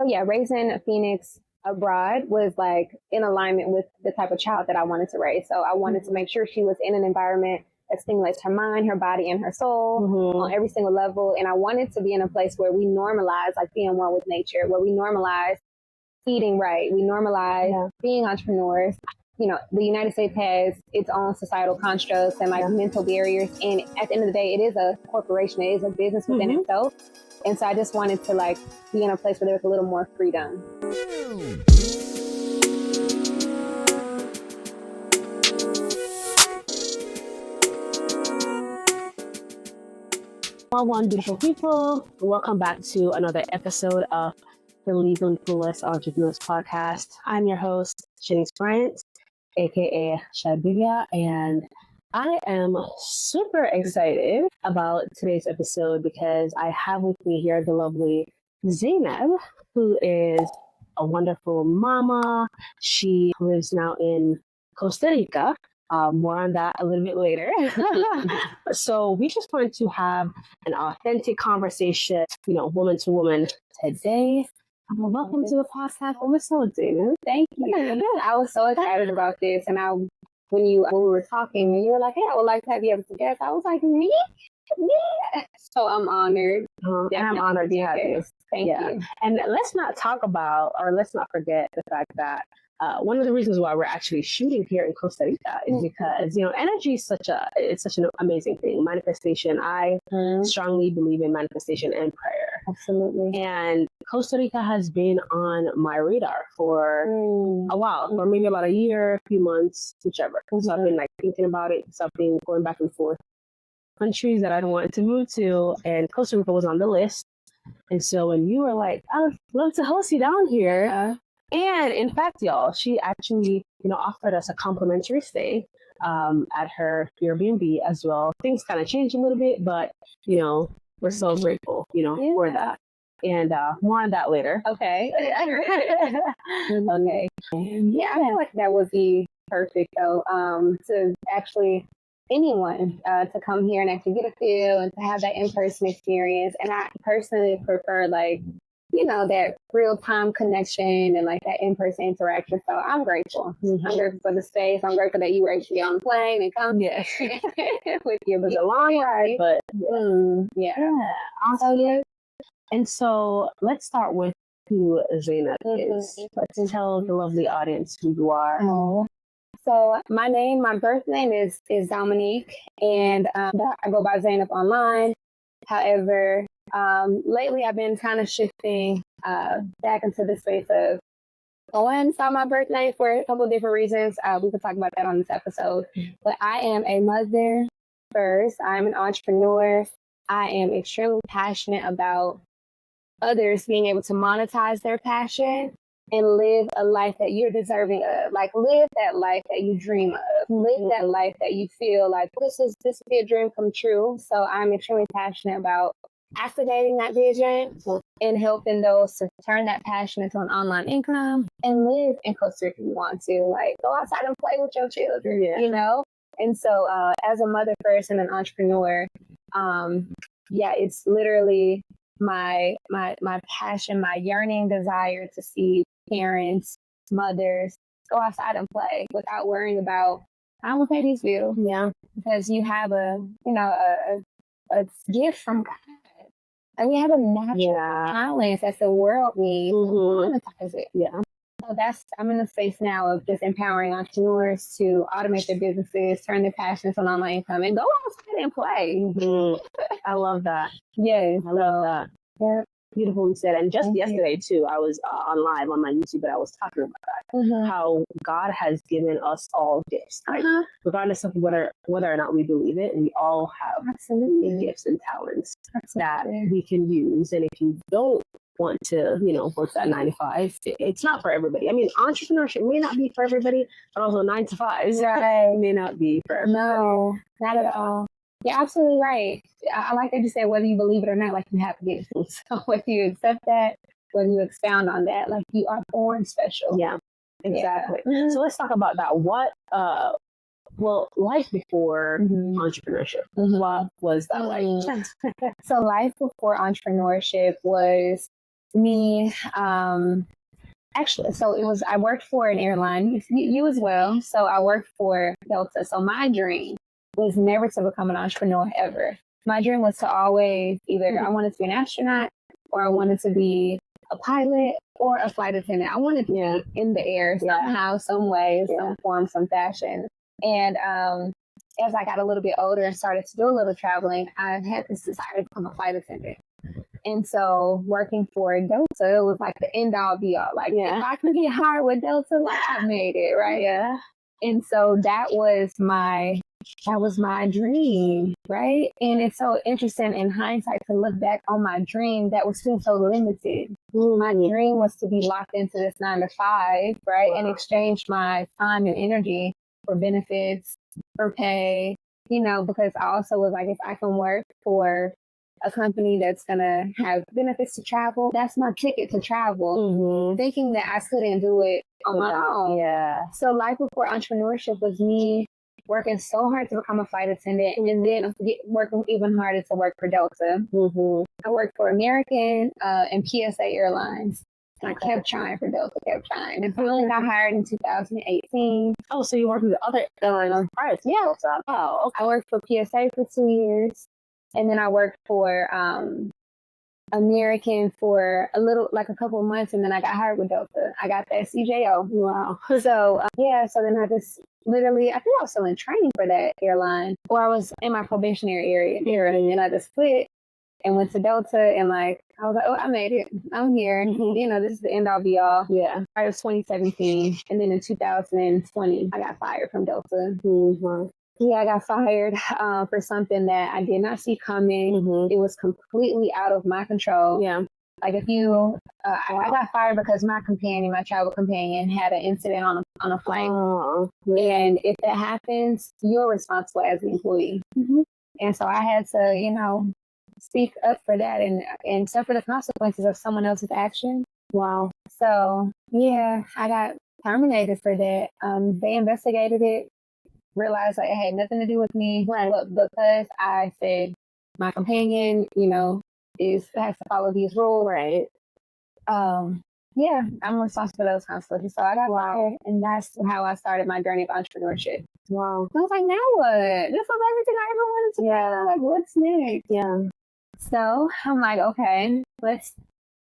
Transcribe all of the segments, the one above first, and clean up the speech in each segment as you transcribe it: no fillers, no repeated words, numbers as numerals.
yeah, raising Phoenix abroad was like in alignment with the type of child that I wanted to raise. So I wanted to make sure she was in an environment that stimulates her mind, her body, and her soul on every single level. And I wanted to be in a place where we normalize like being one with nature, where we normalize eating right, we normalize being entrepreneurs. You know, the United States has its own societal constructs and like mental barriers. And at the end of the day, it is a corporation. It is a business within itself. And so I just wanted to like be in a place where there was a little more freedom. Well, beautiful people, welcome back to another episode of the Legally Clueless Entrepreneurs Podcast. I'm your host, Shenice Bryant, aka Shibivia, and I am super excited about today's episode because I have with me here the lovely Zaynab, who is a wonderful mama. She lives now in Costa Rica. More on that a little bit later. So we just wanted to have an authentic conversation, you know, woman to woman today. Welcome to the podcast. I'm so excited. Thank you. I was so excited about this. And when we were talking, you were like, hey, I would like to have you as a guest. I was like, me? Yeah. So I'm honored. And I'm honored to have you. Thank you. And let's not forget the fact that one of the reasons why we're actually shooting here in Costa Rica is because, you know, energy is such an amazing thing. Manifestation. I strongly believe in manifestation and prayer. Absolutely. And Costa Rica has been on my radar for a while, or maybe about a year, a few months, whichever. So I've been like thinking about it. So I've been going back and forth. Countries that I wanted to move to, and Costa Rica was on the list. And so when you were like, I would love to host you down here. And in fact, y'all, she actually, you know, offered us a complimentary stay at her Airbnb as well. Things kind of changed a little bit, but, you know, we're so grateful, you know, for that. And more on that later. Okay. Okay. Yeah, I feel like that would be perfect, though, to actually anyone to come here and actually get a feel and to have that in-person experience. And I personally prefer, like, you know, that real-time connection and like that in-person interaction. So I'm grateful. I'm grateful for the space. I'm grateful that you were able to get on the plane and come with you. It was a long ride, but awesome. And so let's start with who Zaynab is. Let's tell the lovely audience who you are. So my birth name is Dominique, and I go by Zaynab online. However, lately I've been kind of shifting back into the space of going by my birth name for a couple of different reasons. We can talk about that on this episode. But I am a mother first. I'm an entrepreneur. I am extremely passionate about others being able to monetize their passion and live a life that you're deserving of. Like, live that life that you dream of. Live that life that you feel like this would be a dream come true. So I'm extremely passionate about activating that vision and helping those to turn that passion into an online income and live in Costa Rica if you want to. Like, go outside and play with your children, you know? And so as a mother first and an entrepreneur, it's literally my passion, my yearning desire to see parents, mothers go outside and play without worrying about, I'm gonna pay these bills. Yeah. Because you have a gift from God. And we have a natural talent that the world needs. Monetize it. Yeah. So I'm in the space now of just empowering entrepreneurs to automate their businesses, turn their passions on online income, and go outside and play. I love that. Yes. I love that. Yeah. Beautiful said. And just yesterday too, I was on live on my YouTube, but I was talking about that. How God has given us all gifts, right? Regardless of whether or not we believe it, we all have gifts and talents that we can use. And if you don't want to, you know, work that 9 to 5, it's not for everybody. I mean, entrepreneurship may not be for everybody, but also 9 to 5s may not be for everybody. No, not at all. You're absolutely right. I like that you said whether you believe it or not, like you have gifts. So whether you accept that, whether you expound on that, like you are born special. Yeah, exactly. So let's talk about that. What, life before entrepreneurship. What was that like? So life before entrepreneurship was me, actually, so I worked for an airline, you as well. So I worked for Delta. So my dream was never to become an entrepreneur ever. My dream was to always either I wanted to be an astronaut or I wanted to be a pilot or a flight attendant. I wanted to be in the air somehow, some way, some form, some fashion. And as I got a little bit older and started to do a little traveling, I had this desire to become a flight attendant. And so working for Delta was like the end all be all. Like, if I could get hired with Delta, like I made it, right? Yeah. And so that was my dream, right? And it's so interesting in hindsight to look back on my dream that was still so limited. My dream was to be locked into this 9 to 5, right? And exchange my time and energy for benefits, for pay, because I also was like, if I can work for a company that's going to have benefits to travel, that's my ticket to travel. Thinking that I couldn't do it on my own. Yeah. So life before entrepreneurship was me working so hard to become a flight attendant and then working even harder to work for Delta. I worked for American and PSA Airlines. And I kept trying for Delta, kept trying. And finally got hired in 2018. Oh, so you worked with other airlines prior to Delta? Oh, okay. I worked for PSA for 2 years. And then I worked for American for a couple of months, and then I got hired with Delta. I got that CJO. Wow. So, so then I just literally, I think I was still in training for that airline, or I was in my probationary area, and then I just quit and went to Delta, and I was like, oh, I made it. I'm here. This is the end all be all. Yeah. It was 2017, and then in 2020, I got fired from Delta. Yeah, I got fired for something that I did not see coming. It was completely out of my control. Yeah. Like I got fired because my travel companion, had an incident on a flight. And if that happens, you're responsible as an employee. And so I had to, speak up for that and suffer the consequences of someone else's action. Wow. So, yeah, I got terminated for that. They investigated it. Realized it had nothing to do with me, but because I said my companion, has to follow these rules, right? Yeah, I'm responsible for those consequences. So I got fired, and that's how I started my journey of entrepreneurship. Wow. I was like, now what? This was everything I ever wanted to do. Yeah. Like, what's next? Yeah. So I'm like, okay, let's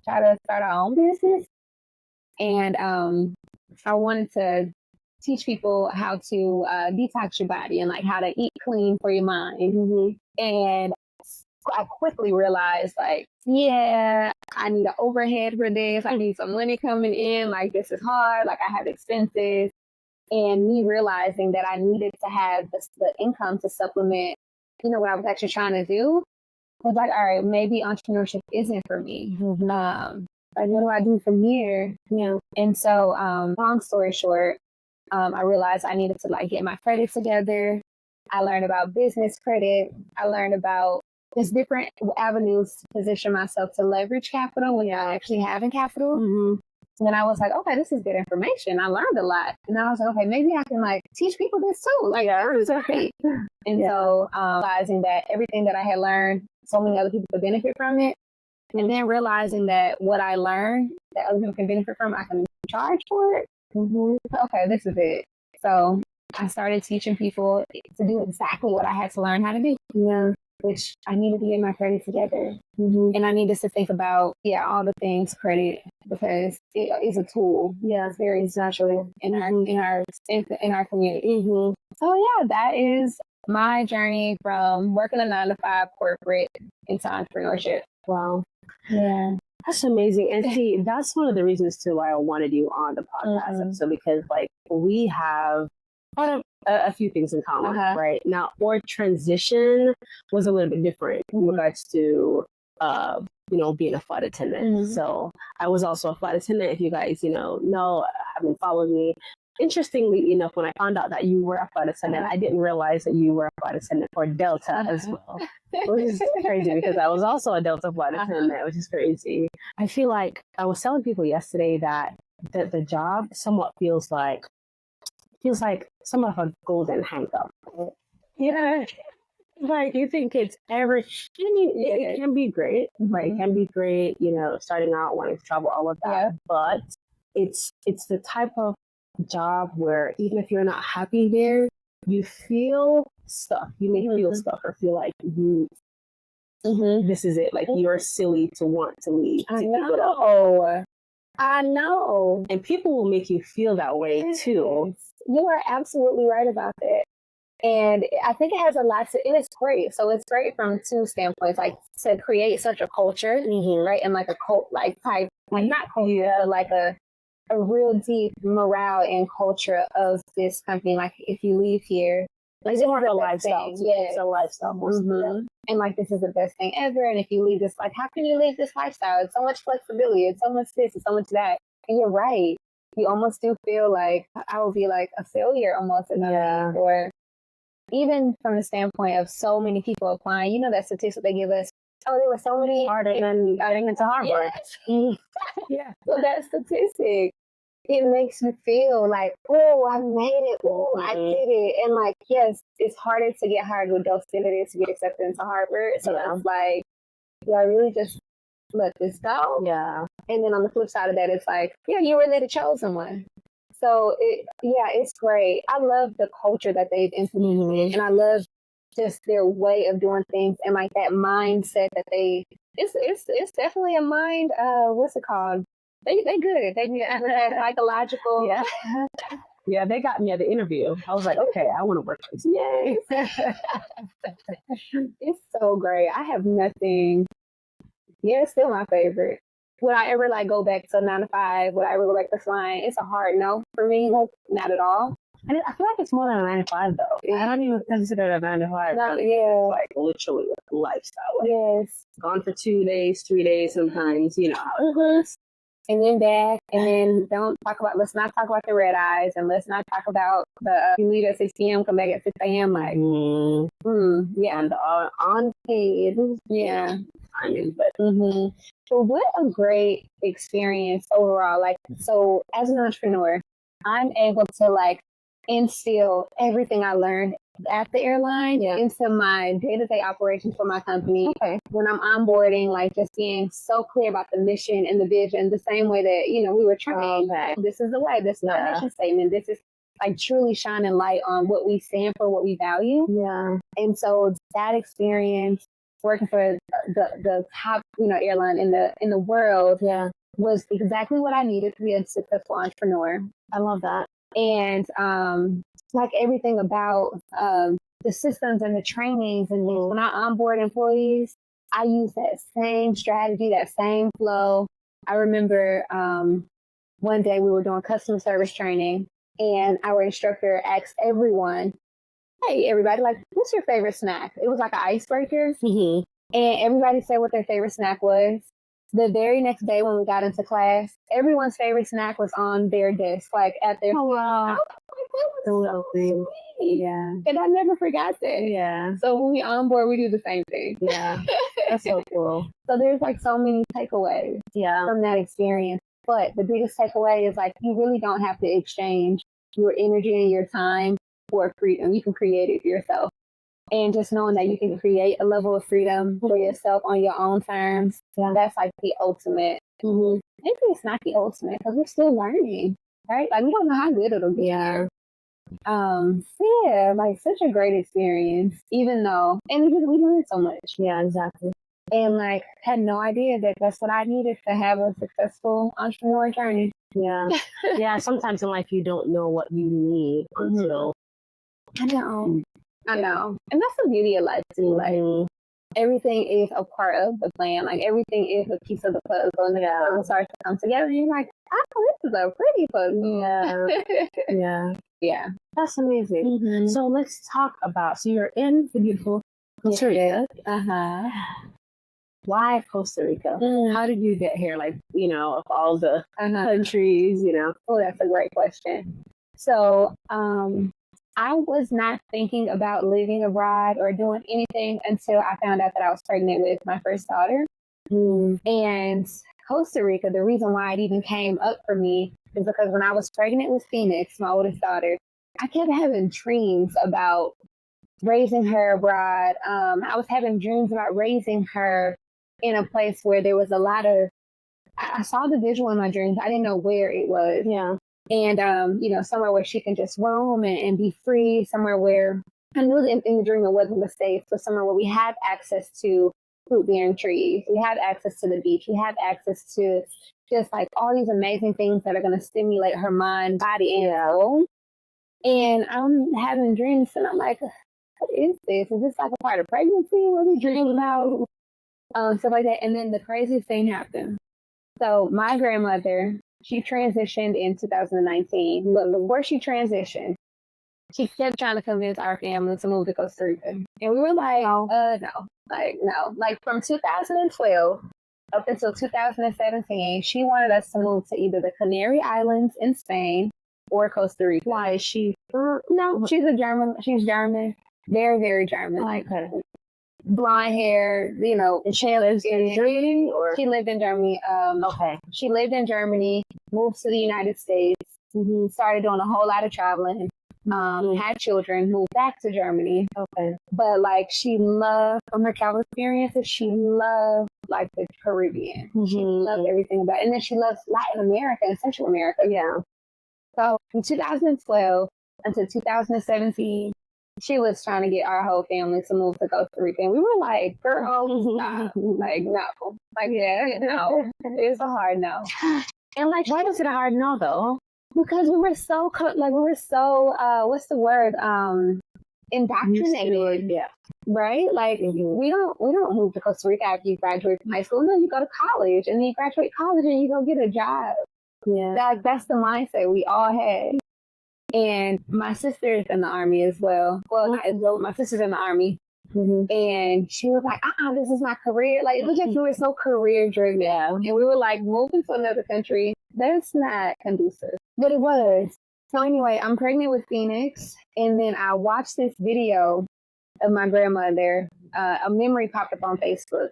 try to start our own business. And I wanted to teach people how to detox your body and how to eat clean for your mind. And I quickly realized I need an overhead for this. I need some money coming in. This is hard. I have expenses. And me realizing that I needed to have the income to supplement, what I was actually trying to do, was all right, maybe entrepreneurship isn't for me. What do I do from here? And so, long story short, I realized I needed to get my credit together. I learned about business credit. I learned about just different avenues to position myself to leverage capital when you're actually having capital. And I was like, okay, this is good information. I learned a lot. And I was like, okay, maybe I can teach people this too. It's great. And so realizing that everything that I had learned, so many other people could benefit from it. And then realizing that what I learned that other people can benefit from, I can charge for it. Okay, this is it. So I started teaching people to do exactly what I had to learn how to do. Which I needed to get my credit together. And I needed to think about, all the things credit, because it is a tool. It's very essential in our community. So that is my journey from working a 9 to 5 corporate into entrepreneurship. Wow. Yeah. That's amazing. And see, that's one of the reasons too why I wanted you on the podcast episode, because we have a few things in common, right? Now, our transition was a little bit different in regards to, being a flight attendant. So I was also a flight attendant. If you guys, haven't followed me. Interestingly enough, when I found out that you were a flight attendant, I didn't realize that you were a flight attendant for Delta as well, which is crazy because I was also a Delta flight attendant, which is crazy. I feel like I was telling people yesterday that the job somewhat feels like somewhat of a golden handcuff. Like, you think it's ever, it can be great, right? It can be great, starting out, wanting to travel, all of that. Yeah. But it's the type of job where even if you're not happy there, you feel stuck. You may feel stuck or feel like this is it. Like, you're silly to want to leave. I know. I know. And people will make you feel that way too. You are absolutely right about that. And I think it has a lot to, and it's great. So it's great from two standpoints, like to create such a culture, right? And like a cult, like type, like not culture, but like a real deep morale and culture of this company. Like if you leave here, like it's more of a lifestyle. Yeah, it's a lifestyle. And like this is the best thing ever. And if you leave this, like how can you leave this lifestyle? It's so much flexibility. It's so much this. It's so much that. And you're right. You almost do feel like I will be like a failure almost. Or even from the standpoint of so many people applying, you know that statistic they give us. Oh, there were so many harder than getting into Harvard. Yes. Yeah. So that statistic, it makes me feel like, oh, I made it. Oh, I did it. And like, yes, it's harder to get hired with those than it is to get accepted into Harvard. So it's like, do I really just let this go? Yeah. And then on the flip side of that, it's like, yeah, you were the chosen one. So it's great. I love the culture that they've implemented, and I love just their way of doing things and like that mindset that it's definitely a mind. What's it called? They good. They psychological. Yeah. Yeah, they got me at the interview. I was like, okay, I want to work with you. Yes. It's so great. I have nothing. Yeah, it's still my favorite. Would I ever like go back to 9 to 5? Would I ever go back to flying? It's a hard no for me. Not at all. And I feel like it's more than a 9 to 5 though. I don't even consider it a 9 to 5. No, yeah. Like literally a lifestyle. Like, yes. Gone for 2 days, 3 days sometimes, And then back, and then let's not talk about the red eyes, and let's not talk about you leave at 6 p.m., come back at 6 a.m. Like, yeah. And unpaid. Yeah. I mean, but. So what a great experience overall. Like, so as an entrepreneur, I'm able to like instill everything I learned at the airline into my day-to-day operations for my company. Okay. When I'm onboarding, like just being so clear about the mission and the vision, the same way that, we were trained. This is the way, this is our mission statement. This is like truly shining light on what we stand for, what we value. Yeah. And so that experience working for the top, airline in the world was exactly what I needed to be a successful entrepreneur. I love that. And like everything about the systems and the trainings and when I onboard employees, I use that same strategy, that same flow. I remember one day we were doing customer service training and our instructor asked everyone, hey, everybody, like, what's your favorite snack? It was like an icebreaker. And everybody said what their favorite snack was. The very next day when we got into class, everyone's favorite snack was on their desk, like at their. Oh, wow. So yeah. And I never forgot that. Yeah. So when we onboard, we do the same thing. Yeah. That's so cool. So there's like so many takeaways from that experience. But the biggest takeaway is like, you really don't have to exchange your energy and your time for freedom. You can create it yourself. And just knowing that you can create a level of freedom for yourself on your own terms, that's like the ultimate. Maybe it's not the ultimate because we're still learning, right? Like we don't know how good it'll be. Yeah. Like such a great experience, even though, and we learned so much. Yeah, exactly. And like had no idea that that's what I needed to have a successful entrepreneur journey. Yeah. Yeah. Sometimes in life you don't know what you need until. I know. And that's the beauty of life too. Like everything is a part of the plan. Like everything is a piece of the puzzle and the puzzle starts to come together and you're like, oh, this is a pretty puzzle. Yeah. Yeah. That's amazing. So let's talk about, so you're in the beautiful Costa Rica. Why Costa Rica? How did you get here? Like, of all the countries, Oh, that's a great question. So, I was not thinking about living abroad or doing anything until I found out that I was pregnant with my first daughter. And Costa Rica, the reason why it even came up for me is because when I was pregnant with Phoenix, my oldest daughter, I kept having dreams about raising her abroad. I was having dreams about raising her in a place where there was a lot of, I saw the visual in my dreams. I didn't know where it was. Yeah. And, somewhere where she can just roam and be free, somewhere where I knew that in the dream it wasn't the States, but somewhere where we have access to fruit-bearing trees. We have access to the beach. We have access to just like all these amazing things that are going to stimulate her mind, body, and soul. And I'm having dreams and I'm like, what is this? Is this like a part of pregnancy? What are we dreaming about? Stuff like that. And then the craziest thing happened. So my grandmother, she transitioned in 2019. But before she transitioned, she kept trying to convince our family to move to Costa Rica. And we were like, no. Like from 2012 up until 2017, she wanted us to move to either the Canary Islands in Spain or Costa Rica. Why is she? No, she's German. Very, very German. Like her. Blonde hair, And she lives in Germany, or she lived in Germany. Okay. She lived in Germany, moved to the United States, started doing a whole lot of traveling, had children, moved back to Germany. Okay. But like she loved, from her travel experiences, she loved like the Caribbean. She loved everything about it. And then she loves Latin America and Central America. Yeah. So from 2012 until 2017, she was trying to get our whole family to move to Costa Rica. And we were like, girl, stop. Like, no. Like, yeah, no. It's a hard no. And like, why was it a hard no, though? Because we were so, what's the word? Indoctrinated. Yeah. Right? Like, we don't move to Costa Rica after you graduate from high school. No, you go to college. And then you graduate college and you go get a job. Yeah. That's the mindset we all had. And my sister's in the Army as well. Well, my sister's in the Army. And she was like, this is my career. Like, it was just, we were so career driven. Yeah. And we were like, moving to another country, that's not conducive. But it was. So anyway, I'm pregnant with Phoenix. And then I watched this video of my grandmother. A memory popped up on Facebook.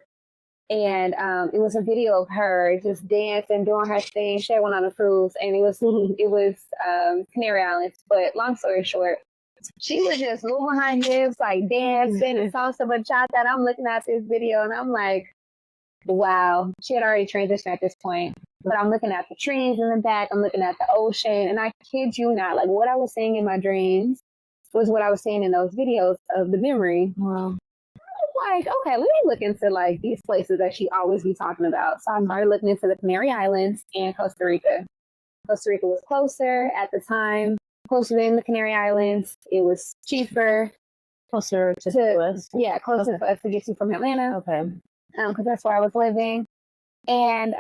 And it was a video of her just dancing, doing her thing. She went on a cruise, and it was Canary Islands. But long story short, she was just moving her hips, like dancing and salsa bachata. And I'm looking at this video, and I'm like, wow. She had already transitioned at this point. But I'm looking at the trees in the back. I'm looking at the ocean. And I kid you not, like what I was seeing in my dreams was what I was seeing in those videos of the memory. Wow. Like, okay, let me look into like these places that she always be talking about. So I started looking into the Canary Islands and Costa Rica. Costa Rica was closer at the time, closer than the Canary Islands. It was cheaper. Closer to us. Yeah, closer for us to get to from Atlanta. Okay. Because that's where I was living. And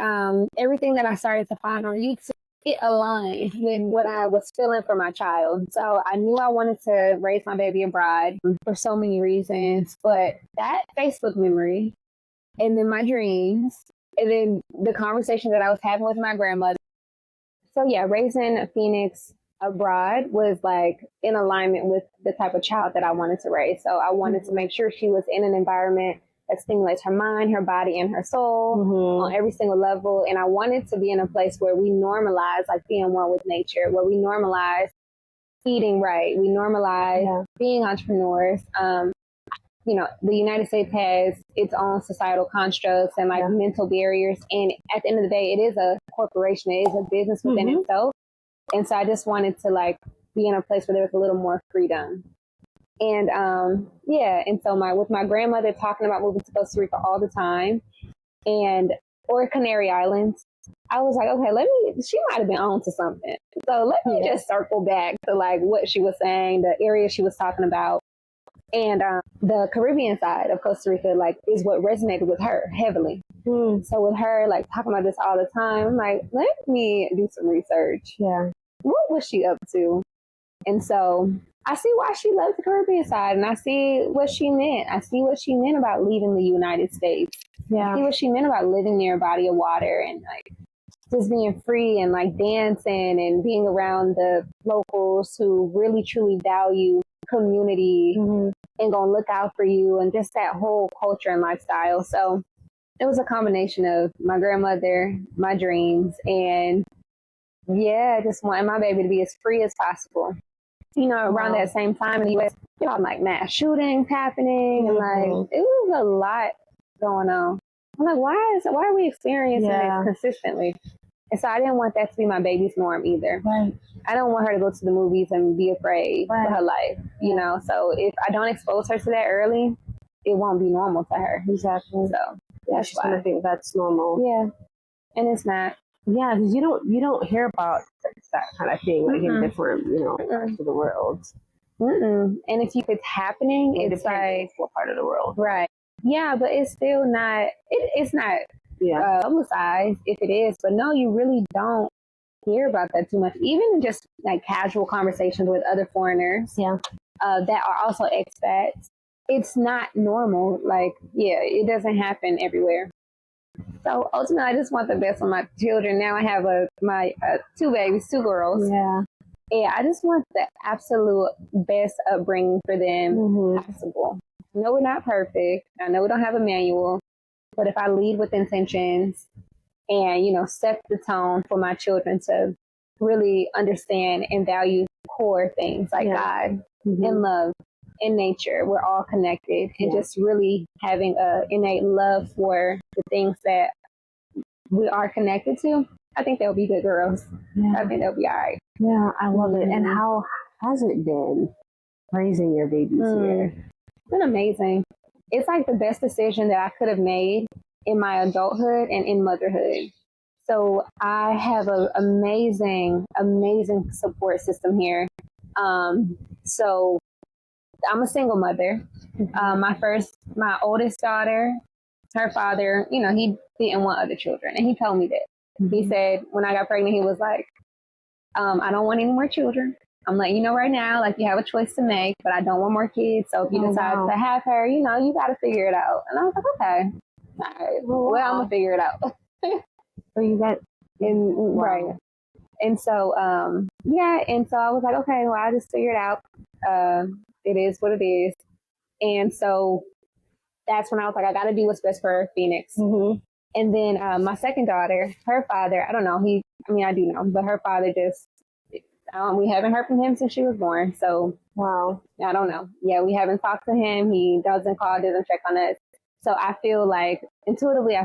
everything that I started to find on YouTube, it aligned with what I was feeling for my child. So I knew I wanted to raise my baby abroad for so many reasons. But that Facebook memory, and then my dreams, and then the conversation that I was having with my grandmother. So yeah, raising a Phoenix abroad was like in alignment with the type of child that I wanted to raise. So I wanted to make sure she was in an environment that stimulates her mind, her body, and her soul on every single level. And I wanted to be in a place where we normalize like being one with nature, where we normalize eating right, we normalize being entrepreneurs. The United States has its own societal constructs and like mental barriers. And at the end of the day, it is a corporation. It is a business within itself. And so I just wanted to like be in a place where there was a little more freedom. And and so with my grandmother talking about moving to Costa Rica all the time, or Canary Islands, I was like, okay, she might have been on to something. So let me just circle back to like what she was saying, the area she was talking about. And the Caribbean side of Costa Rica, like, is what resonated with her heavily. So with her, like, talking about this all the time, I'm like, let me do some research. Yeah. What was she up to? And so I see why she loves the Caribbean side, and I see what she meant. I see what she meant about leaving the United States. Yeah. I see what she meant about living near a body of water and, like, just being free and, like, dancing and being around the locals who really, truly value community and gonna look out for you, and just that whole culture and lifestyle. So it was a combination of my grandmother, my dreams, and just wanting my baby to be as free as possible. around that same time in the U.S., like mass shootings happening, and like it was a lot going on. I'm like, why are we experiencing this consistently? And so I didn't want that to be my baby's norm either. Right. I don't want her to go to the movies and be afraid for her life, So if I don't expose her to that early, it won't be normal to her. Exactly. So that's she's gonna think that's normal. Yeah, and it's not. Yeah, because you don't hear about that kind of thing like in different parts of the world. And if it's happening, it's like what part of the world, right? Yeah, but it's still not. It's not publicized if it is. But no, you really don't hear about that too much. Even just like casual conversations with other foreigners, that are also expats. It's not normal. Like, it doesn't happen everywhere. So ultimately, I just want the best for my children. Now I have my 2 babies, 2 girls. Yeah. Yeah, I just want the absolute best upbringing for them possible. I know we're not perfect. I know we don't have a manual. But if I lead with intentions and, set the tone for my children to really understand and value core things like God and love and nature, we're all connected, and just really having an innate love for the things that we are connected to, I think they'll be good girls. Yeah. I think they'll be all right. Yeah, I love it. And how has it been raising your babies here? It's been amazing. It's like the best decision that I could have made in my adulthood and in motherhood. So I have an amazing, amazing support system here. So I'm a single mother. My oldest daughter, her father, he didn't want other children. And he told me that. He said, when I got pregnant, he was like, I don't want any more children. I'm letting you know right now, like you have a choice to make, but I don't want more kids. So if you decide to have her, you got to figure it out. And I was like, okay. All right. Well, I'm going to figure it out. So you got, right. And so, and so I was like, okay, well, I'll just figure it out. It is what it is. And so that's when I was like, I got to do what's best for Phoenix. And then my second daughter, her father, I don't know. I do know, but her father just, we haven't heard from him since she was born. So, wow. I don't know. Yeah, we haven't talked to him. He doesn't call, doesn't check on us. So I feel like, intuitively,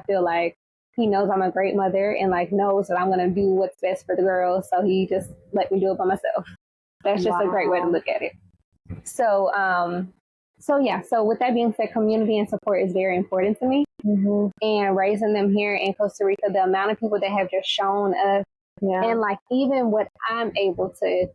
he knows I'm a great mother and like knows that I'm going to do what's best for the girls. So he just let me do it by myself. That's just a great way to look at it. So, so with that being said, community and support is very important to me. And raising them here in Costa Rica, the amount of people that have just shown us, and like even what I'm able to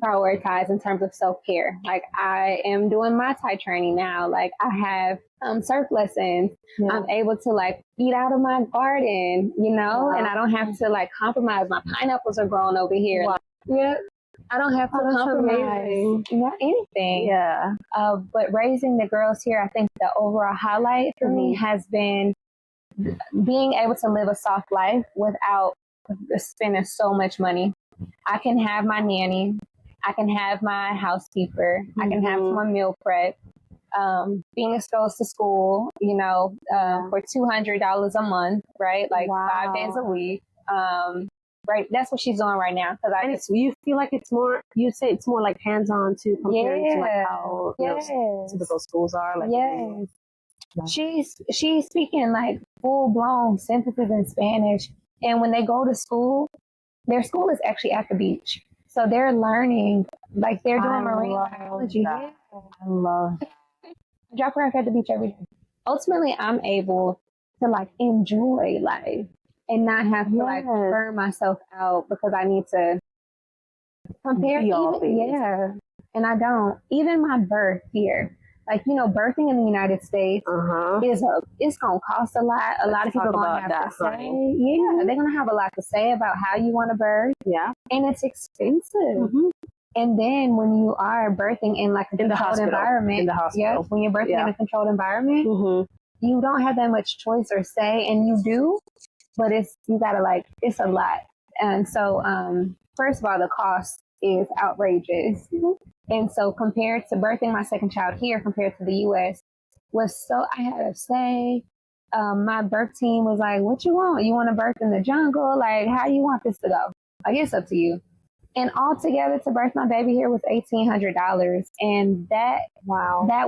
prioritize in terms of self-care. Like I am doing my Thai training now. Like I have surf lessons. I'm able to like eat out of my garden, and I don't have to like compromise. My pineapples are growing over here. Wow. I don't have to compromise not anything. But raising the girls here, I think the overall highlight for me has been being able to live a soft life without spending so much money. I can have my nanny. I can have my housekeeper. I can have my meal prep. Being exposed to school, for $200 a month, right? Like 5 days a week. Right, that's what she's doing right now. You feel like it's more. You say it's more like hands-on too, compared to like how typical schools are. Like she's speaking like full-blown sentences in Spanish, and when they go to school, their school is actually at the beach, so they're learning like they're doing marine biology. I love that. Drop her off at the beach every day. Ultimately, I'm able to like enjoy life. And not have to like burn myself out because I need to compare. And I don't. Even my birth here, like birthing in the United States it's gonna cost a lot. A lot of people are gonna have to say, they're gonna have a lot to say about how you want to birth. And it's expensive. And then when you are birthing in like a controlled environment, when you're birthing in a controlled environment, you don't have that much choice or say, and you do. But it's a lot. And so, first of all, the cost is outrageous. And so compared to birthing my second child here, compared to the U.S., I had to say, my birth team was like, what you want? You want to birth in the jungle? Like, how do you want this to go? Like, it's up to you. And altogether to birth my baby here was $1,800. And that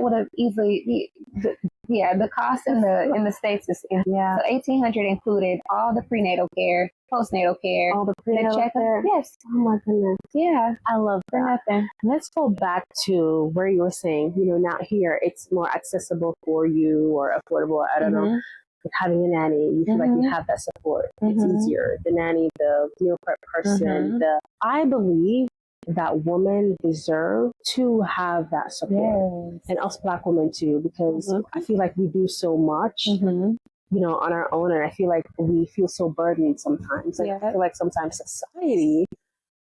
would have easily, the cost in the States is, so $1,800 included all the prenatal care, postnatal care, all the prenatal care. Yes. Oh my goodness. Yeah. I love that. For nothing. Let's go back to where you were saying, now here it's more accessible for you or affordable. I don't know. Having a nanny, you feel like you have that support. It's easier. The nanny, the meal prep person. I believe that women deserve to have that support, and us Black women too, because I feel like we do so much, on our own, and I feel like we feel so burdened sometimes. Like, I feel like sometimes society,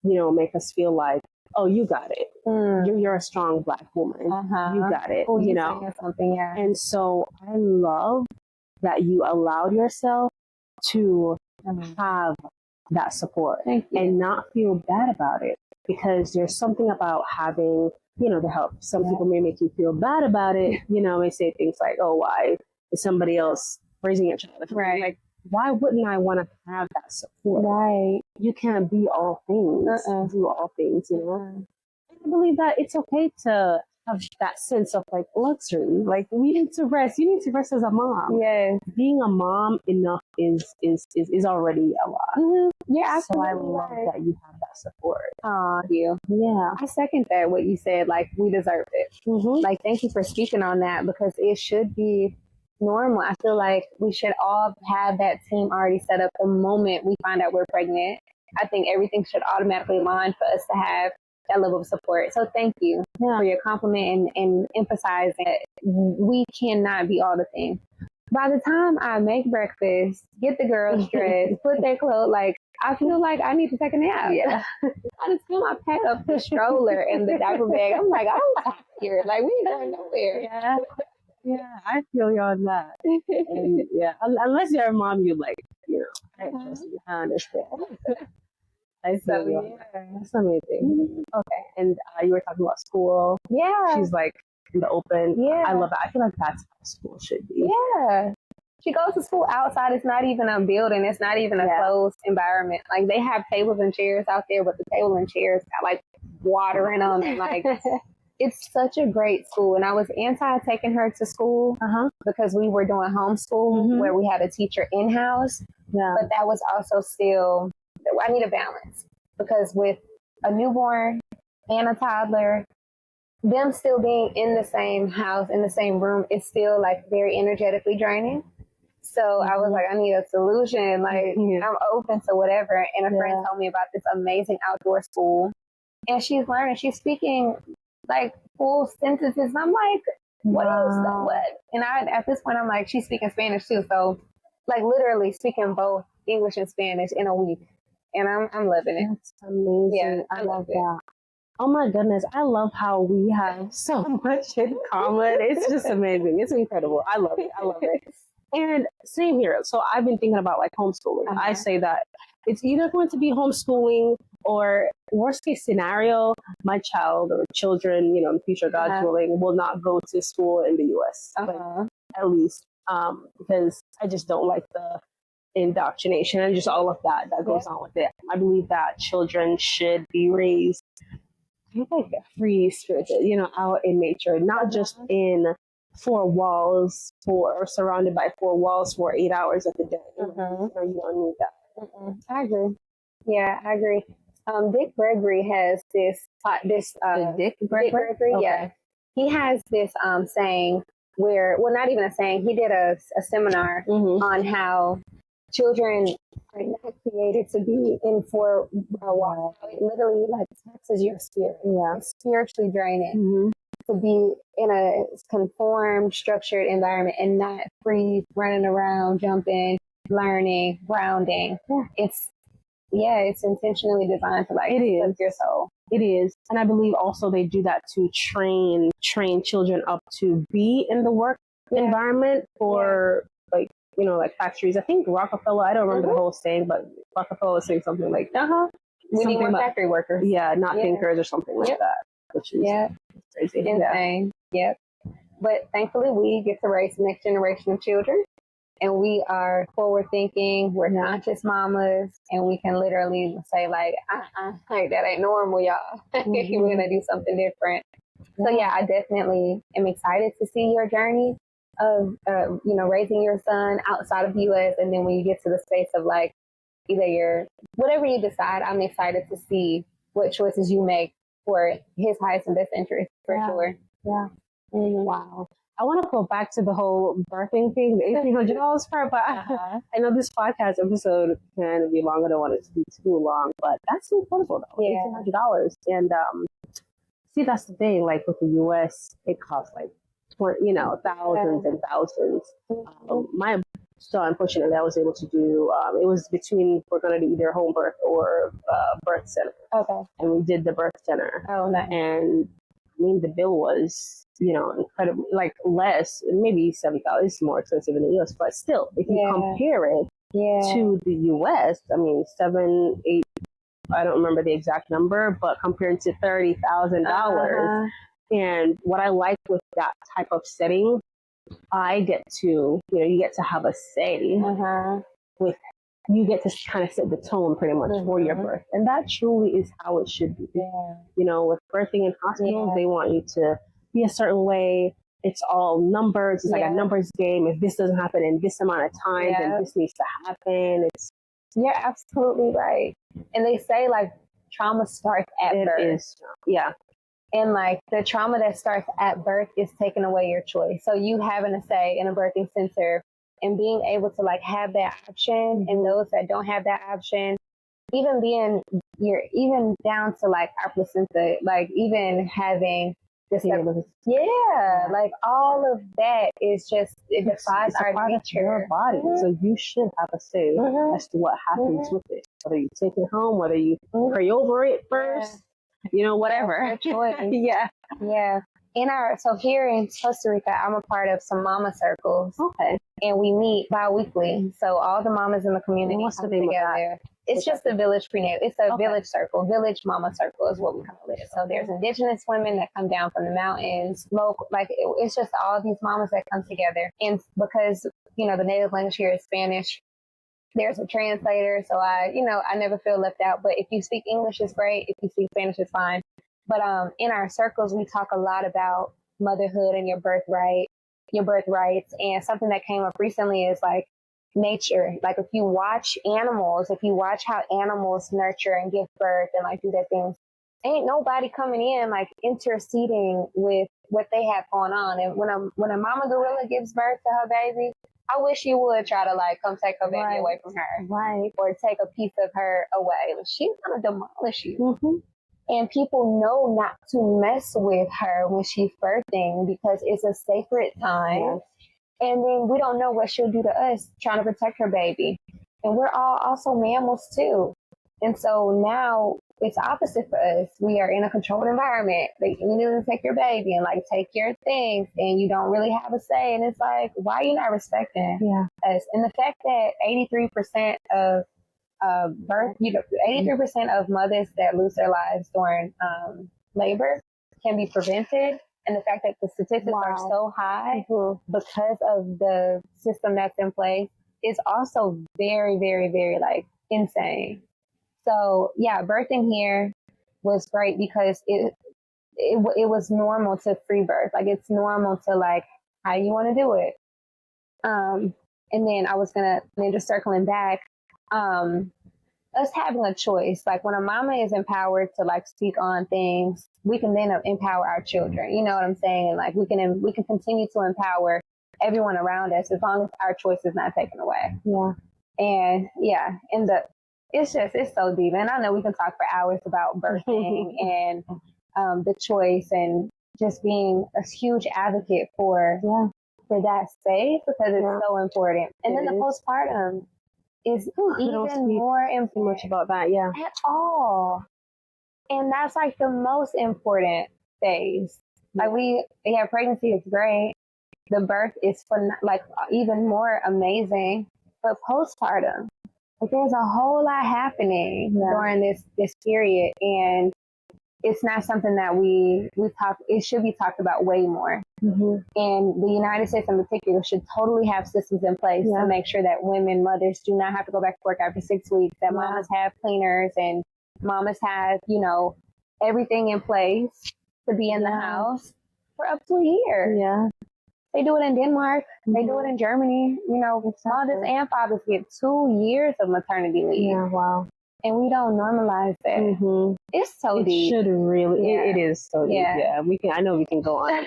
make us feel like, oh, you got it. You're a strong Black woman. You got it. Something, And so I love that you allowed yourself to have that support and not feel bad about it, because there's something about having, the help. Some people may make you feel bad about it, may say things like, oh, why is somebody else raising your child? Right. Like, why wouldn't I want to have that support? Right. You can't be all things, do all things, I believe that it's okay to have that sense of like luxury. Like, we need to rest. You need to rest as a mom. Yes. Being a mom enough is already a lot. Yeah, so absolutely. I love that you have that support. You. Yeah. I second that, what you said, like, we deserve it. Like, thank you for speaking on that, because it should be normal. I feel like we should all have that team already set up the moment we find out we're pregnant. I think everything should automatically align for us to have that level of support. So thank you for your compliment and emphasizing that we cannot be all the things. By the time I make breakfast, get the girls dressed, put their clothes, like, I feel like I need to take a nap. Yeah. By the time I pack up the stroller and the diaper bag, I'm like, I'm tired. Like, we ain't going nowhere. Yeah. Yeah, I feel you on that. And unless you're a mom, you like, I trust you. I understand. I feel you on that. That's amazing. Okay. And you were talking about school. Yeah. She's like in the open. Yeah. I love that. I feel like that's how school should be. Yeah. She goes to school outside. It's not even a building. It's not even a closed environment. Like, they have tables and chairs out there, but the table and chairs got like water in them. And like, it's such a great school. And I was anti taking her to school because we were doing homeschool where we had a teacher in-house. Yeah. But that was also still, I need a balance, because with a newborn and a toddler, them still being in the same house, in the same room, is still like very energetically draining. So I was like, I need a solution. Like, I'm open to whatever. And a friend told me about this amazing outdoor school. And she's learning. She's speaking like full sentences. And I'm like, what is that? What? And at this point, I'm like, she's speaking Spanish too. So, like, literally speaking both English and Spanish in a week. And I'm loving it. That's amazing. Yeah, I love that. Oh my goodness. I love how we have so much in common. It's just amazing. It's incredible. I love it. I love it. And same here. So I've been thinking about like homeschooling. I say that it's either going to be homeschooling or, worst case scenario, my child or children, in the future, God willing, will not go to school in the US. Like, at least because I just don't like the indoctrination and just all of that goes on with it. I believe that children should be raised like free spirited, out in nature, not just in four walls or surrounded by four walls for 8 hours of the day. You don't need that. I agree. Yeah, I agree. Dick Gregory has this Dick Gregory? Okay. Yeah. He has this saying where, well, not even a saying, he did a seminar on how children are not created to be in four walls. It literally like taxes your spirit. Yeah. It's spiritually draining to be in a conformed, structured environment and not free, running around, jumping, learning, grounding. It's intentionally designed to like flip your soul. It is. And I believe also they do that to train children up to be in the work environment for like factories. I think Rockefeller, I don't remember the whole saying, but Rockefeller was saying something like, we need more factory workers. Yeah, not thinkers or something like that. Which is crazy. Insane. Yep. But thankfully we get to raise the next generation of children. and we are forward thinking. We're not just mamas, and we can literally say like, like that ain't normal, y'all. We're gonna do something different. So yeah, I definitely am excited to see your journey of raising your son outside of the U.S. and then when you get to the space of like either whatever you decide, I'm excited to see what choices you make for his highest and best interest for sure. Yeah. Wow. I want to go back to the whole birthing thing, the $1,800 part, but I know this podcast episode can be long. I don't want it to be too long, but that's incredible though. $1,800. And see, that's the thing. Like with the U.S., it costs like thousands and thousands. My son, unfortunately, I was able to do. It was between we're going to do either home birth or birth center. Okay. And we did the birth center. Oh, nice. And I mean, the bill was incredibly like less, maybe $7,000. It's more expensive in the U.S., but still, if you compare it to the U.S., I mean, 7, 8. I don't remember the exact number, but compared to $30,000. And what I like with that type of setting, I get to, you get to have a say with, you get to kind of set the tone pretty much for your birth. And that truly is how it should be. With birthing in hospitals, they want you to be a certain way. It's all numbers. It's like a numbers game. If this doesn't happen in this amount of time, then this needs to happen. You're absolutely right. And they say like trauma starts at birth. And like the trauma that starts at birth is taking away your choice. So you having a say in a birthing center and being able to like have that option, and those that don't have that option, even down to like our placenta, like even having this like all of that is just, it defies our nature. Your body. So you should have a say as to what happens with it. Whether you take it home, whether you pray over it first, whatever. So here in Costa Rica, I'm a part of some mama circles. Okay. And we meet bi-weekly. So all the mamas in the community come together. It's just a village prenatal. It's a village circle. Village mama circle is what we call it. So there's indigenous women that come down from the mountains. Local, it's just all these mamas that come together. And because, the native language here is Spanish, there's a translator. So I never feel left out. But if you speak English, it's great. If you speak Spanish, it's fine. But in our circles, we talk a lot about motherhood and your birthrights. And something that came up recently is like nature. Like if you watch how animals nurture and give birth and like do their things, ain't nobody coming in like interceding with what they have going on. And when a mama gorilla gives birth to her baby, I wish you would try to like come take her baby away from her, or take a piece of her away. She's gonna demolish you. And people know not to mess with her when she's birthing because it's a sacred time. And then we don't know what she'll do to us trying to protect her baby. And we're all also mammals too. And so now it's opposite for us. We are in a controlled environment. Like, you need to take your baby and like take your things, and you don't really have a say. And it's like, why are you not respecting us? And the fact that 83% of 83% of mothers that lose their lives during labor can be prevented. And the fact that the statistics are so high because of the system that's in place is also very, very, very like insane. So yeah, birthing here was great because it was normal to free birth. Like it's normal to like how you want to do it. And then just circling back, us having a choice, like when a mama is empowered to like speak on things, we can then empower our children. You know what I'm saying? And like we can continue to empower everyone around us as long as our choice is not taken away. It's so deep. And I know we can talk for hours about birthing and the choice and just being a huge advocate for that space because it's so important. And then the postpartum is even more important about that, at all. And that's like the most important phase. Like pregnancy is great. The birth is like even more amazing. But postpartum, like there's a whole lot happening during this period. And it's not something that we talk, it should be talked about way more. And the United States in particular should totally have systems in place to make sure that women, mothers do not have to go back to work after 6 weeks, that mamas have cleaners and mamas have, you know, everything in place to be in the house for up to a year. Yeah. They do it in Denmark. They do it in Germany. You know, mothers and fathers get 2 years of maternity leave. Yeah, wow. And we don't normalize that. It's so deep. It should really, it is so deep. Yeah, we can. I know we can go on.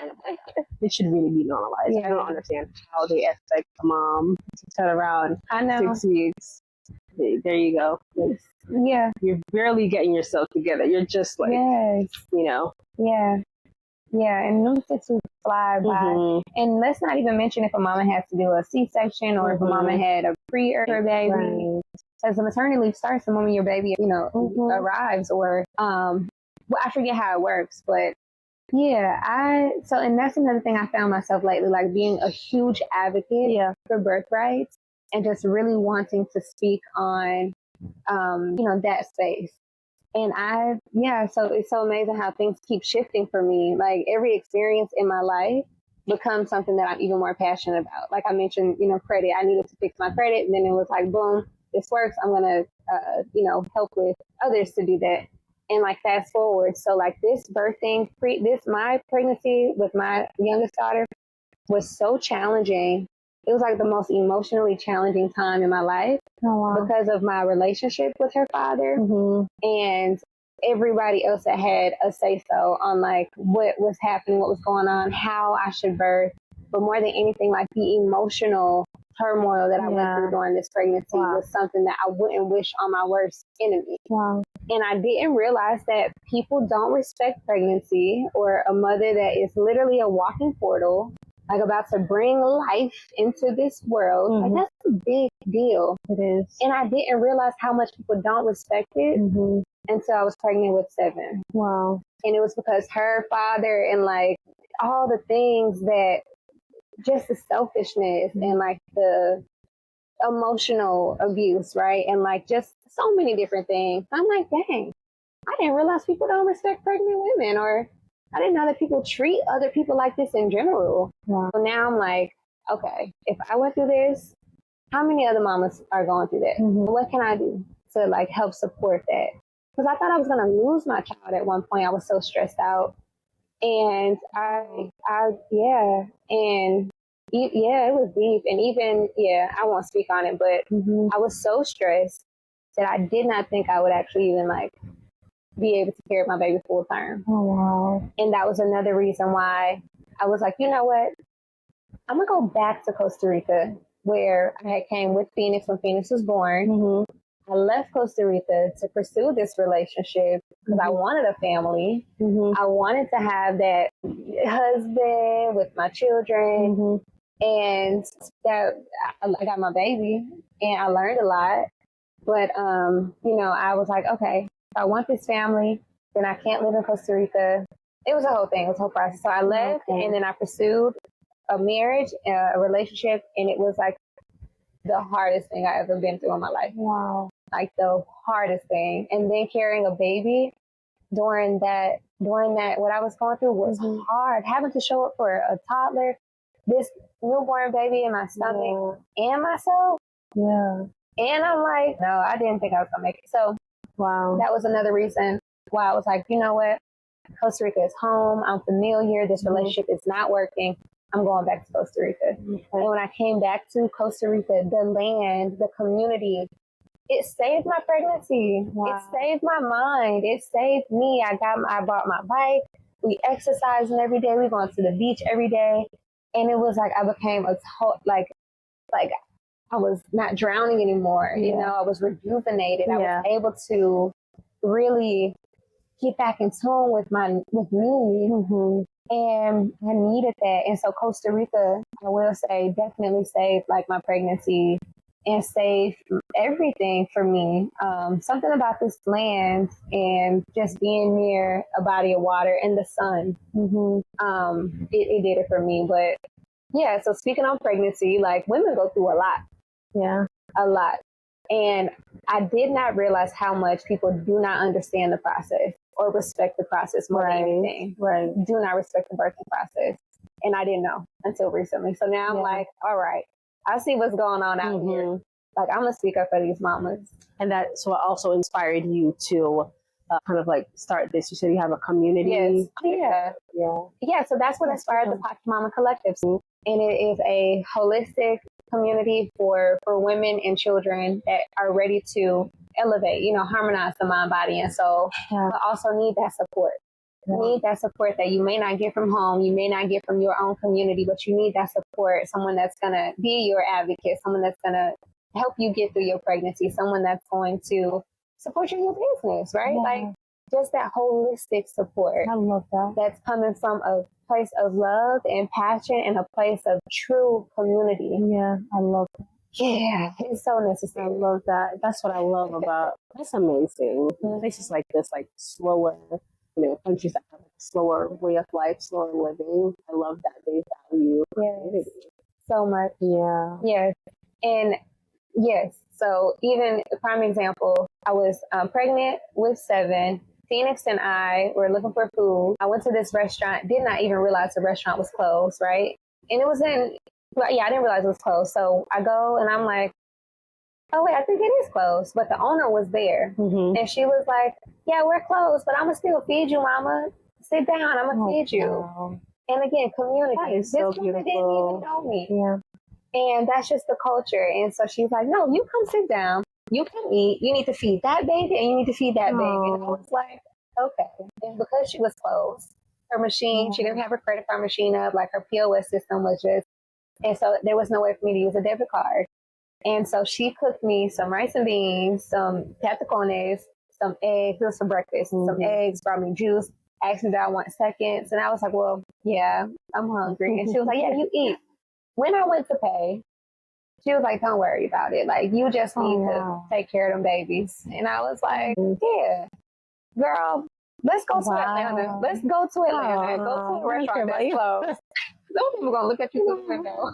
It should really be normalized. I don't understand how they expect a mom to turn around 6 weeks. There you go. Yeah. You're barely getting yourself together. You're just like, you know. Yeah. Yeah, and them 6 weeks fly by. And let's not even mention if a mama has to do a C-section or if a mama had a pre-birth baby. Because the maternity leave starts the moment your baby, you know, arrives, or well, I forget how it works, but and that's another thing I found myself lately, like being a huge advocate for birth rights and just really wanting to speak on, you know, that space. And so it's so amazing how things keep shifting for me. Like every experience in my life becomes something that I'm even more passionate about. Like I mentioned, you know, credit. I needed to fix my credit, and then it was like, boom, this works. I'm gonna, you know, help with others to do that. And like fast forward, so like this birthing, my pregnancy with my youngest daughter was so challenging. It was like the most emotionally challenging time in my life because of my relationship with her father and everybody else that had a say-so on like what was happening, what was going on, how I should birth. But more than anything, like the emotional turmoil that I went through during this pregnancy was something that I wouldn't wish on my worst enemy. And I didn't realize that people don't respect pregnancy or a mother that is literally a walking portal, like about to bring life into this world. Like that's a big deal. It is. And I didn't realize how much people don't respect it until I was pregnant with 7. Wow. And it was because her father and like all the things that just the selfishness and like the emotional abuse, right? And like just so many different things. I'm like, dang, I didn't realize people don't respect pregnant women, or I didn't know that people treat other people like this in general. So now I'm like, okay, if I went through this, how many other mamas are going through that? What can I do to like help support that? Because I thought I was going to lose my child at one point. I was so stressed out. And it was deep. And even, I won't speak on it, but I was so stressed that I did not think I would actually even like be able to carry my baby full term. Oh, wow. And that was another reason why I was like, you know what? I'm going to go back to Costa Rica, where I had came with Phoenix when Phoenix was born. I left Costa Rica to pursue this relationship because I wanted a family. I wanted to have that husband with my children. And that I got my baby and I learned a lot. But, you know, I was like, okay, if I want this family, then I can't live in Costa Rica. It was a whole thing. It was a whole process. So I left and then I pursued a marriage, a relationship. And it was like the hardest thing I ever been through in my life. Wow. Like the hardest thing. And then carrying a baby during that, what I was going through was hard. Having to show up for a toddler, this newborn baby in my stomach and myself. Yeah. And I'm like, no, I didn't think I was going to make it. So that was another reason why I was like, you know what? Costa Rica is home. I'm familiar. This relationship is not working. I'm going back to Costa Rica. And when I came back to Costa Rica, the land, the community, it saved my pregnancy. It saved my mind. It saved me. I bought my bike. We exercising every day. We going to the beach every day. And it was like I became like I was not drowning anymore. You know, I was rejuvenated. I was able to really get back in tune with me. And I needed that. And so Costa Rica, I will say, definitely saved like my pregnancy and saved everything for me. Something about this land and just being near a body of water and the sun, it did it for me. But yeah, so speaking on pregnancy, like women go through a lot. Yeah. A lot. And I did not realize how much people do not understand the process or respect the process more than anything. Right. Do not respect the birthing process. And I didn't know until recently. So now I'm like, all right, I see what's going on out here. Like, I'm going to speak up for these mamas. And that so it also inspired you to kind of like start this. You said you have a community. Yes. Yeah, so that's what inspired the Pocket Mama Collective. And it is a holistic community for women and children that are ready to elevate, harmonize the mind, body, and soul, but also need that support. You need that support that you may not get from home, you may not get from your own community, but you need that support, someone that's going to be your advocate, someone that's going to help you get through your pregnancy, someone that's going to support you in your business, right? Like, just that holistic support. I love that. That's coming from a place of love and passion and a place of true community. Yeah, I love that. Yeah, it's so necessary. I love that. That's what I love about. That's amazing. Places like this, like slower, countries that have a slower way of life, slower living. I love that they value community so much. Yeah. Yes, and yes. So even a prime example, I was pregnant with 7. Phoenix and I were looking for food. I went to this restaurant, did not even realize the restaurant was closed, right? And it was I didn't realize it was closed. So I go and I'm like, oh, wait, I think it is closed. But the owner was there. And she was like, yeah, we're closed, but I'm going to still feed you, mama. Sit down. I'm going to feed you. Wow. And again, community. That is so beautiful. Didn't even know me. Yeah. And that's just the culture. And so she's like, no, you come sit down. You can eat. You need to feed that baby and you need to feed that baby. And I was like, okay. And because she was closed, her machine, she didn't have her credit card machine up. Like, her POS system was just, and so there was no way for me to use a debit card. And so she cooked me some rice and beans, some patacones, some eggs, it was for breakfast, some eggs, brought me juice, asked me, do I want seconds? And I was like, well, yeah, I'm hungry. And she was like, yeah, you eat. When I went to pay, she was like, don't worry about it. Like, you just need to take care of them babies. And I was like, yeah, girl, let's go to Atlanta. Let's go to Atlanta. Go to a restaurant that's closed. Those people going to look at you through the window.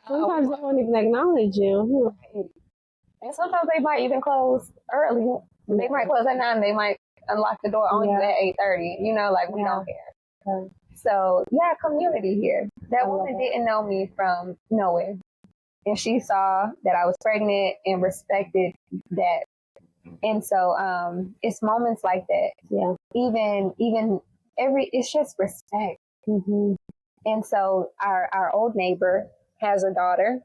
Sometimes they won't even acknowledge you. And sometimes they might even close early. They might close at 9. They might unlock the door only at 8:30. Like, we don't care. So, yeah, community here. That woman didn't know me from nowhere. And she saw that I was pregnant and respected that. And so it's moments like that. Yeah. Even it's just respect. And so our old neighbor has a daughter.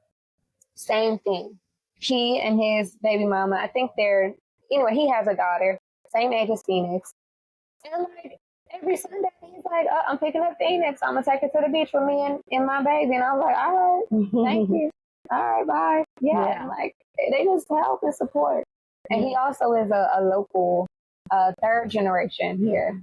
Same thing. He and his baby mama, I think he has a daughter, same age as Phoenix. And like, every Sunday, he's like, oh, I'm picking up Phoenix. I'm going to take her to the beach with me and my baby. And I'm like, all right, thank you. All right, bye. Yeah. And like, they just help and support. And he also is a local third generation here.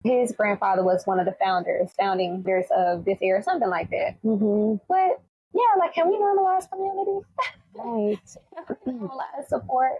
His grandfather was one of the founding leaders of this area, something like that. But yeah, like, can we normalize community? Right. Normalize support.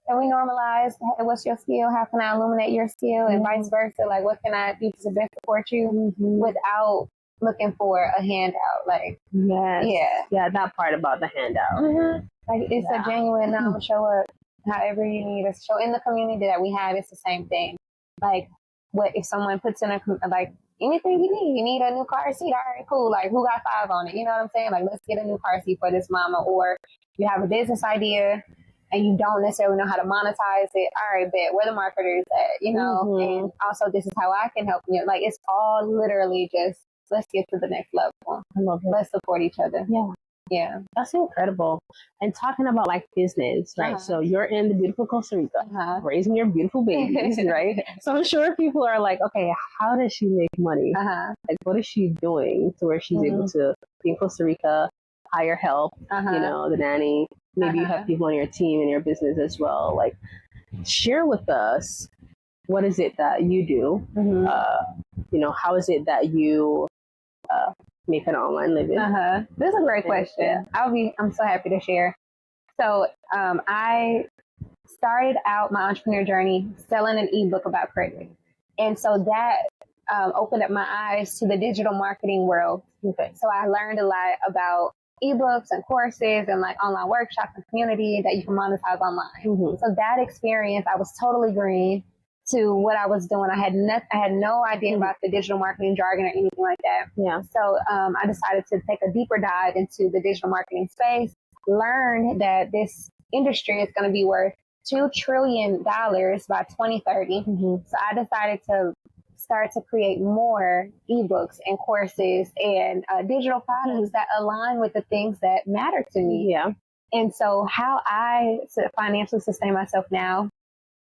Can we normalize, hey, what's your skill? How can I illuminate your skill? And vice versa. Like, what can I do to best support you without looking for a handout? Like, yeah, that part about the handout. Like, it's a genuine show up however you need us. Show in the community that we have. It's the same thing. Like, what if someone puts in like, anything you need a new car seat? All right, cool. Like, who got 5 on it? You know what I'm saying? Like, let's get a new car seat for this mama. Or you have a business idea and you don't necessarily know how to monetize it. All right, bet, where the marketers at, and also this is how I can help you. Like, it's all literally just, let's get to the next level. I love it. Let's support each other. Yeah. That's incredible. And talking about like business, right? So you're in the beautiful Costa Rica, raising your beautiful babies, right? So I'm sure people are like, okay, how does she make money? Like, what is she doing to where she's able to be in Costa Rica, hire help, the nanny, maybe you have people on your team in your business as well. Like, share with us, what is it that you do? How is it that you make an online living? This is a great question. I'm so happy to share. So I started out my entrepreneur journey selling an ebook about credit. And so that opened up my eyes to the digital marketing world. So I learned a lot about ebooks and courses and like online workshops and community that you can monetize online. Mm-hmm. So that experience, I was totally green to what I was doing. I had no idea about the digital marketing jargon or anything like that. Yeah. So I decided to take a deeper dive into the digital marketing space, learn that this industry is going to be worth $2 trillion by 2030. Mm-hmm. So I decided to start to create more ebooks and courses and digital products that align with the things that matter to me. Yeah. And so how I financially sustain myself now,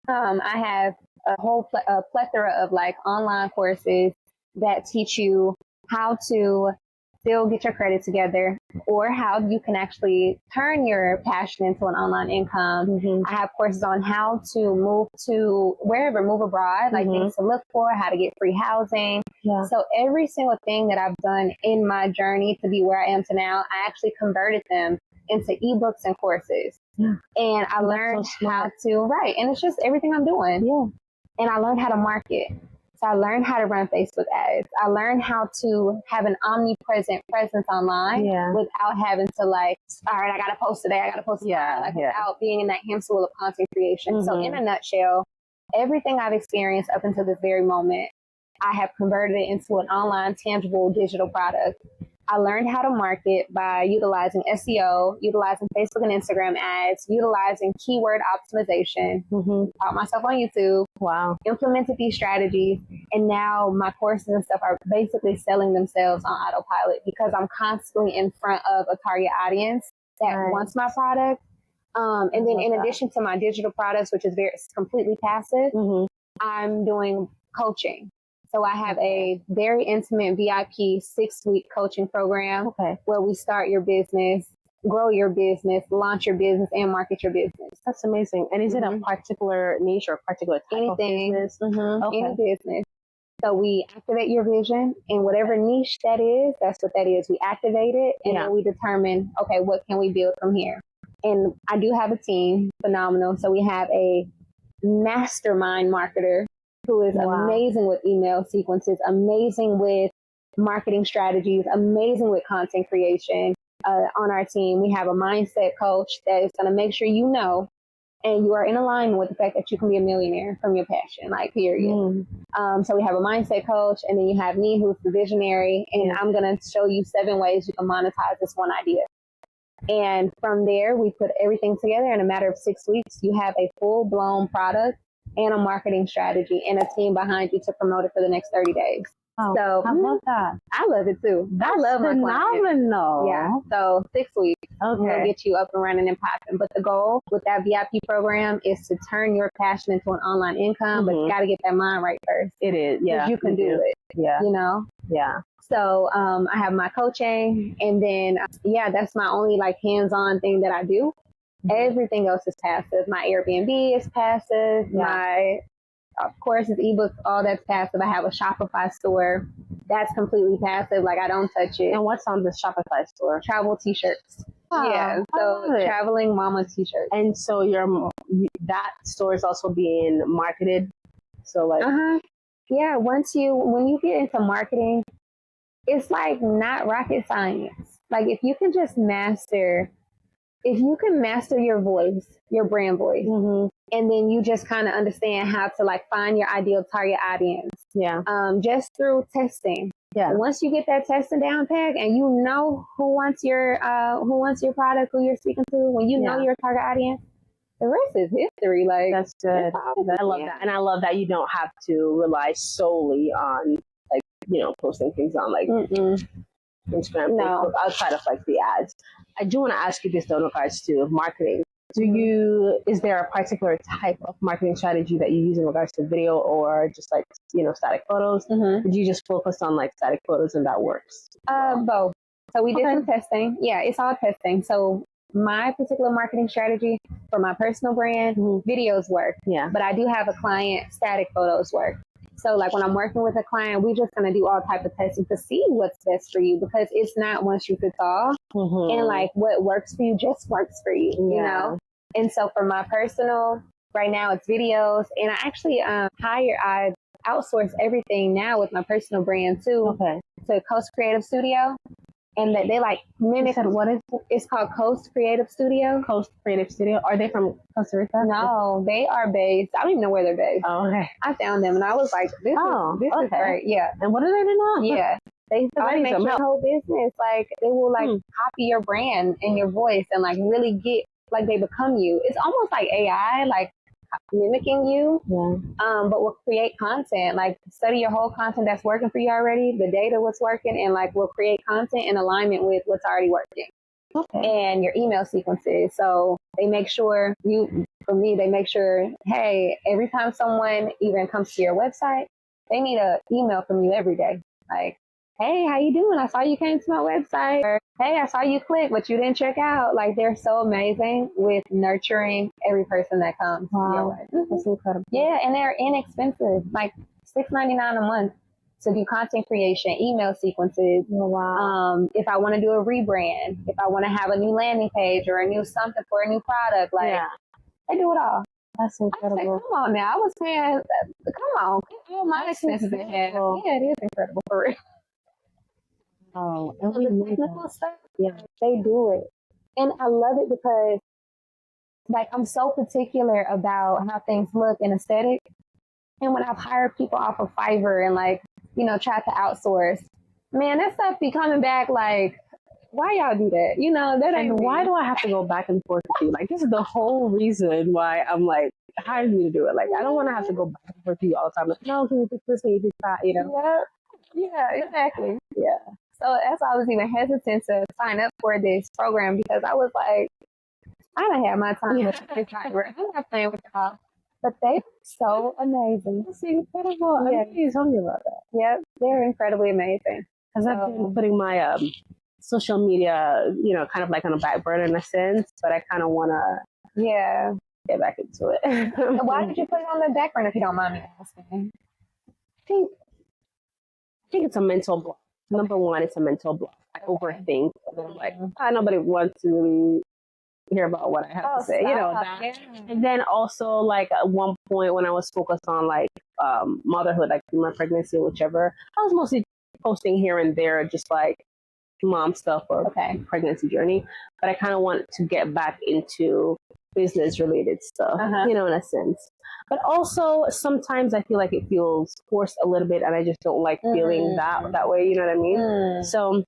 I have a whole plethora of like online courses that teach you how to still get your credit together, or how you can actually turn your passion into an online income. Mm-hmm. I have courses on how to move abroad, like things to look for, how to get free housing. Yeah. So every single thing that I've done in my journey to be where I am to now, I actually converted them into ebooks and courses. Yeah. And I learned how to write, and it's just everything I'm doing. Yeah. And I learned how to market. So I learned how to run Facebook ads. I learned how to have an omnipresent presence online without having to like, all right, I got to post today. I got to post today. Without being in that hamster wheel of content creation. Mm-hmm. So in a nutshell, everything I've experienced up until this very moment, I have converted it into an online, tangible digital product. I learned how to market by utilizing SEO, utilizing Facebook and Instagram ads, utilizing keyword optimization, taught myself on YouTube. Wow. Implemented these strategies, and now my courses and stuff are basically selling themselves on autopilot because I'm constantly in front of a target audience that wants my product. And then in addition to my digital products, which is completely passive, I'm doing coaching. So I have a very intimate VIP 6-week coaching program where we start your business, grow your business, launch your business, and market your business. That's amazing. And is it a particular niche or a particular type of business? Any business. So we activate your vision, and whatever niche that is, that's what that is. We activate it, and then we determine, okay, what can we build from here? And I do have a team, phenomenal. So we have a mastermind marketer who is amazing with email sequences, amazing with marketing strategies, amazing with content creation. On our team, we have a mindset coach that is going to make sure you know and you are in alignment with the fact that you can be a millionaire from your passion, like period. So we have a mindset coach, and then you have me, who's the visionary, and I'm going to show you 7 ways you can monetize this one idea. And from there, we put everything together in a matter of 6 weeks. You have a full-blown product and a marketing strategy and a team behind you to promote it for the next 30 days. Oh, so I love that. I love it too. That's I love phenomenal. Yeah. So 6 weeks, we'll get you up and running and popping. But the goal with that VIP program is to turn your passion into an online income, but you got to get that mind right first. It is. Yeah. You can do it. Yeah. You know? Yeah. So I have my coaching, and then, that's my only like hands-on thing that I do. Everything else is passive. My Airbnb is passive. My, of course, it's ebooks, all that's passive. I have a Shopify store. That's completely passive. Like, I don't touch it. And what's on the Shopify store? Travel t-shirts. So traveling mama t-shirts. And so that store is also being marketed. So like, yeah. When you get into marketing, it's like not rocket science. Like if you can master your voice, your brand voice, and then you just kind of understand how to like find your ideal target audience. Yeah. Just through testing. Yeah. And once you get that testing down pat, and you know who wants your product, who you're speaking to, when you know your target audience, the rest is history. Like that's good. I love that, and I love that you don't have to rely solely on posting things on like Instagram, Facebook, outside of like the ads. I do want to ask you this though in regards to marketing. Is there a particular type of marketing strategy that you use in regards to video or just like, static photos? Did you just focus on like static photos and that works? Both. So we did some testing. Yeah, it's all testing. So my particular marketing strategy for my personal brand, videos work. Yeah. But I do have a client, static photos work. So like when I'm working with a client, we're just going to do all type of testing to see what's best for you, because it's not one shoe fits all. And like what works for you just works for you, you know? And so for my personal, right now it's videos, and I actually I outsource everything now with my personal brand too to Costa Creative Studio. and that they like mimic. What is it? It's called Coast Creative Studio. Coast Creative Studio. Are they from Costa Rica? No, they are based. I don't even know where they're based. Oh, okay. I found them and I was like, this is great. Yeah. And what do they do now? Yeah. They make your whole business. Like they will like copy your brand and your voice and like really get like they become you. It's almost like AI, like mimicking you. Yeah. But we'll create content, like study your whole content that's working for you already, the data, what's working, and like we'll create content in alignment with what's already working. Okay. And your email sequences. So they make sure they make sure, hey, every time someone even comes to your website, they need an email from you every day. Like, hey, how you doing? I saw you came to my website. Or, hey, I saw you click, but you didn't check out. Like, they're so amazing with nurturing every person that comes to your way. That's incredible. Yeah, and they're inexpensive, like $6.99 a month to do content creation, email sequences. Oh, wow. If I want to do a rebrand, if I want to have a new landing page or a new something for a new product, like they do it all. That's incredible. I said, come on now. I was saying, come on. All my expenses in half. Yeah, it is incredible for real. Oh, so the technical stuff, they do it. And I love it because like I'm so particular about how things look and aesthetic. And when I've hired people off of Fiverr and like, tried to outsource, man, that stuff be coming back like, why y'all do that? That ain't. And why do I have to go back and forth with you? Like, this is the whole reason why I'm like, hiring you to do it. Like, I don't want to have to go back and forth with you all the time. Like, no, can you fix this? Can you fix that? Yeah, exactly. Yeah. So that's why I was even hesitant to sign up for this program because I was like, I don't have my time with this Fiverr. I'm not playing with y'all. But they're so amazing. That's incredible. Yeah. You told me about that. Yep, they're incredibly amazing. Because I've been putting my social media, kind of like on a back burner in a sense, but I kind of want to get back into it. And why did you put it on the back burner if you don't mind me asking? I think it's a mental block. Number one, it's a mental block. I overthink. And I'm like, nobody wants to really hear about what I have to say, that. Yeah. And then also, like, at one point when I was focused on, like, motherhood, like my pregnancy, whichever, I was mostly posting here and there, just like mom stuff or pregnancy journey. But I kind of want to get back into business related stuff, in a sense. But also sometimes I feel like it feels forced a little bit and I just don't like feeling that way, you know what I mean? So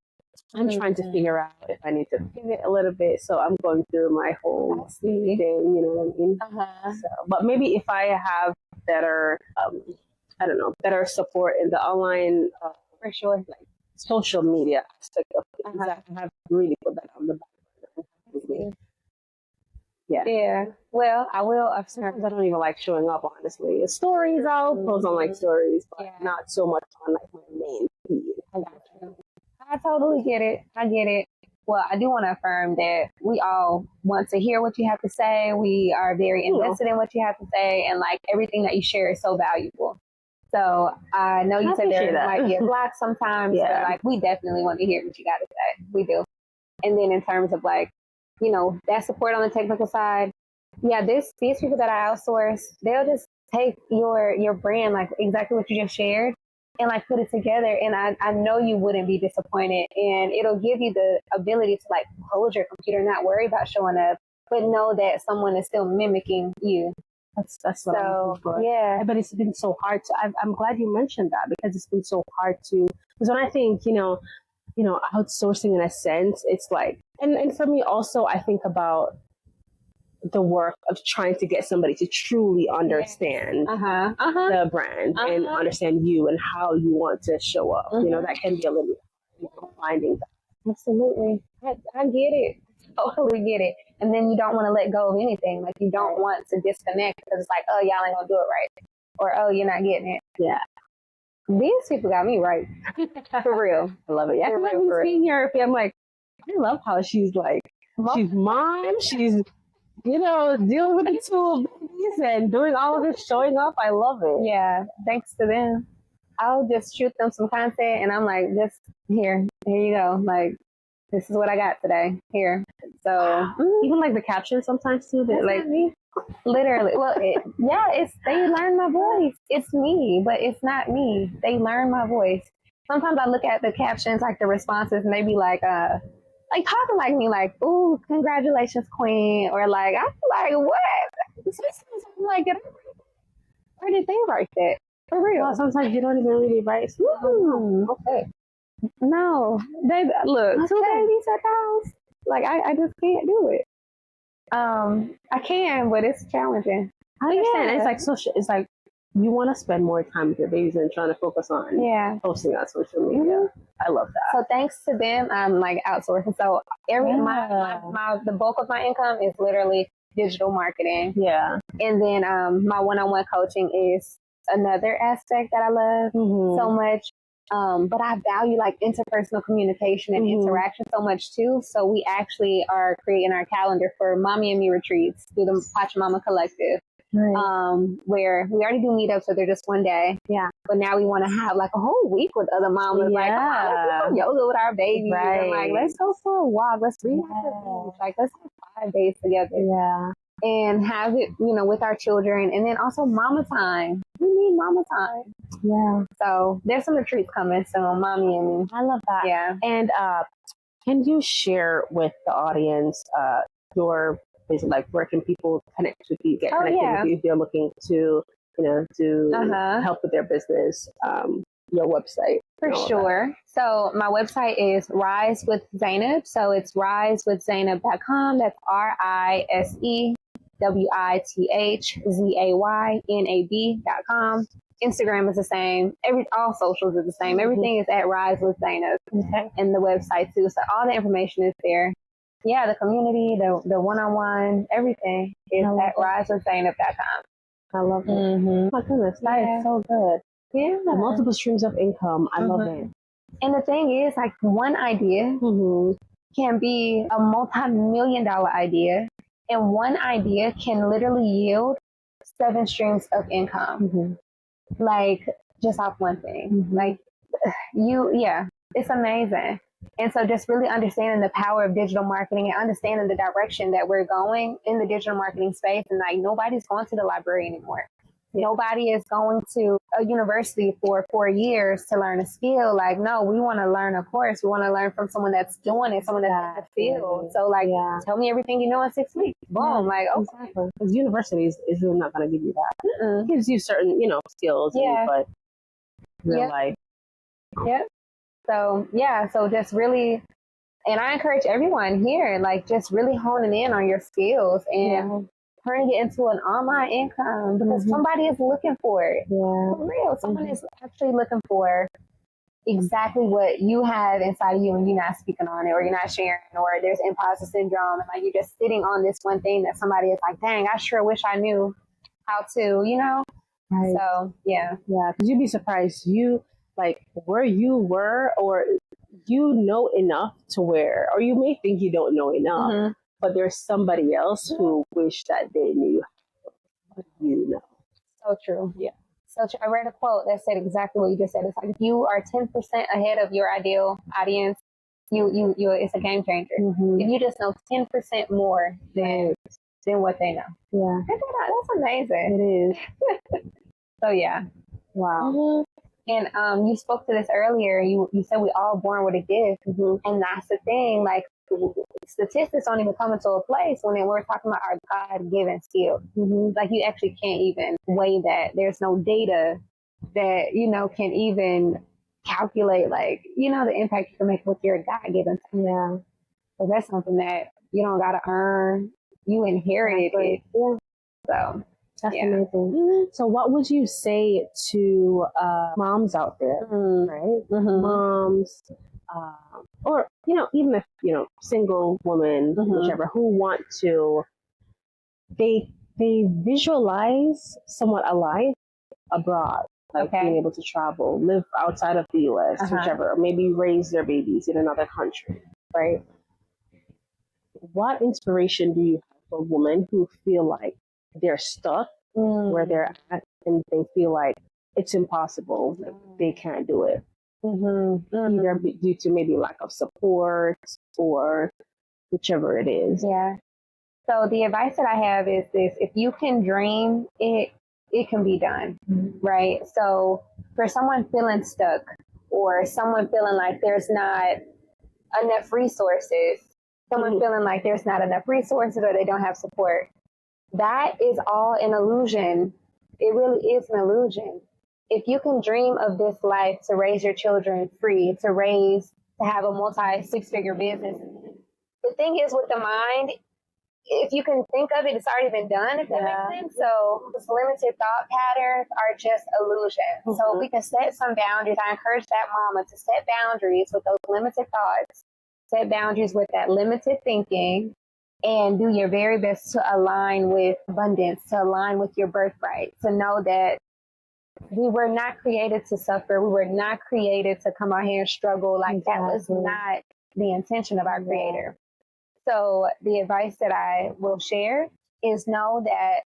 I'm trying to figure out if I need to pivot a little bit. So I'm going through my whole thing, you know what I mean? So, but maybe if I have better, better support in the online, for sure, like social media aspect of things, I have really put that on the back burner. Yeah. Well, I will. Sometimes I don't even like showing up, honestly. Stories, I'll post on like stories, but not so much on like my main feed. I totally get it. I get it. Well, I do want to affirm that we all want to hear what you have to say. We are very invested in what you have to say, and like everything that you share is so valuable. So I know you said there might be a block sometimes, but like we definitely want to hear what you got to say. We do. And then in terms of like, that support on the technical side, these people that I outsource, they'll just take your brand, like exactly what you just shared, and like put it together. And I know you wouldn't be disappointed, and it'll give you the ability to like hold your computer, not worry about showing up, but know that someone is still mimicking you. That's what I'm looking for. Yeah. But it's been so hard I'm glad you mentioned that because it's been so hard because when I think, outsourcing in a sense, it's like, and for me also, I think about the work of trying to get somebody to truly understand the brand and understand you and how you want to show up. That can be a little finding that. Absolutely. I get it. Totally get it. And then you don't want to let go of anything. Like you don't want to disconnect because it's like, oh, y'all ain't gonna do it right. Or, oh, you're not getting it. Yeah. These people got me right. For real. I love it. Yeah, because I've been seeing her. I'm like, I love how she's like, she's mom, she's, dealing with the two babies and doing all of this, showing up. I love it. Yeah, thanks to them. I'll just shoot them some content and I'm like, just here you go. Like, this is what I got today. Here. So even like the captions sometimes too. Like me. Literally. Well, they learn my voice. It's me, but it's not me. They learn my voice. sometimes I look at the captions, like the responses, and they be like talking like me, like, "Ooh, congratulations, queen," or like, I feel like, what? I'm like, where did they write that? For real. Well, sometimes you don't even really write. Okay. No, they look 2 babies at the house. Like I just can't do it. I can, but it's challenging. I understand. It's like social. It's like you want to spend more time with your babies than trying to focus on posting on social media. Mm-hmm. I love that. So thanks to them, I'm like outsourcing. So the bulk of my income is literally digital marketing. Yeah. And then my one-on-one coaching is another aspect that I love so much. But I value like interpersonal communication and interaction so much too. So we actually are creating our calendar for Mommy and Me retreats through the Pachamama Collective. Right. Where we already do meetups, so they're just one day. Yeah. But now we want to have like a whole week with other mamas. Like, come on, let's do yoga with our babies. Right. And like, let's go for a walk. Let's read at the beach. Like, let's have 5 days together. Yeah. And have it, with our children. And then also mama time. We need mama time. Yeah. So there's some retreats coming soon, Mommy and Me. I love that. Yeah. And can you share with the audience your, basically, like, where can people connect with you, get connected with you if they're looking to, help with their business, your website? For sure. So my website is Rise with Zaynab. So it's risewithzaynab.com. That's RISEWITHZAYNAB.com. Instagram is the same. All socials are the same. Everything is at Rise with Zaynab. Okay. And the website too. So all the information is there. Yeah, the community, the one-on-one, everything is at risewithzaynab.com. I love it. Mm-hmm. My goodness, that is so good. Yeah. The multiple streams of income. I love it. And the thing is, like, one idea can be a multi-million-dollar idea, and one idea can literally yield 7 streams of income. Like, just off one thing. Like, it's amazing. And so just really understanding the power of digital marketing and understanding the direction that we're going in the digital marketing space. And like, nobody's going to the library anymore. Nobody is going to a university for 4 years to learn a skill. Like, no, we want to learn a course. We want to learn from someone that's doing it, someone that's in the field. So like, tell me everything you know in 6 weeks. Boom. Like, okay. Exactly. Because universities is really not going to give you that. It gives you certain, skills, but real life. Yep. So, so just really, and I encourage everyone here, like, just really honing in on your skills and turning it into an online income because somebody is looking for it. Yeah. For real. Someone is actually looking for exactly what you have inside of you and you're not speaking on it or you're not sharing or there's imposter syndrome and like you're just sitting on this one thing that somebody is like, dang, I sure wish I knew how to, Right. So, yeah. Yeah, because you'd be surprised like where you were or enough to where, or you may think you don't know enough, but there's somebody else who wish that they knew what you know. So true. Yeah. So true. I read a quote that said exactly what you just said. It's like, if you are 10% ahead of your ideal audience, you it's a game changer. If you just know 10% more than what they know. Yeah. That's amazing. It is. So yeah. Wow. And you spoke to this earlier. You said we all born with a gift, and that's the thing. Like, statistics don't even come into a place when we're talking about our God-given skills. Like, you actually can't even weigh that. There's no data that can even calculate, like, the impact you can make with your God-given. Yeah, so that's something that you don't gotta earn. You inherited it. Yeah. So. That's amazing. So what would you say to moms out there, right? Moms, or, even if, single women, whichever, who want to, they visualize somewhat a life abroad, like being able to travel, live outside of the U.S., whichever, or maybe raise their babies in another country, right? What inspiration do you have for women who feel like they're stuck where they're at and they feel like it's impossible, like they can't do it, either due to maybe lack of support or whichever it is? Yeah. So the advice that I have is this: if you can dream, it can be done, right? So for someone feeling stuck or someone feeling like there's not enough resources, someone feeling like there's not enough resources or they don't have support. That is all an illusion. It really is an illusion. If you can dream of this life to raise your children free, to have a multi-six-figure business, the thing is with the mind, if you can think of it, it's already been done, if that makes sense. So those limited thought patterns are just illusions. So we can set some boundaries. I encourage that mama to set boundaries with those limited thoughts, set boundaries with that limited thinking, and do your very best to align with abundance, to align with your birthright, to know that we were not created to suffer. We were not created to come out here and struggle. Like that was not the intention of our creator. So the advice that I will share is know that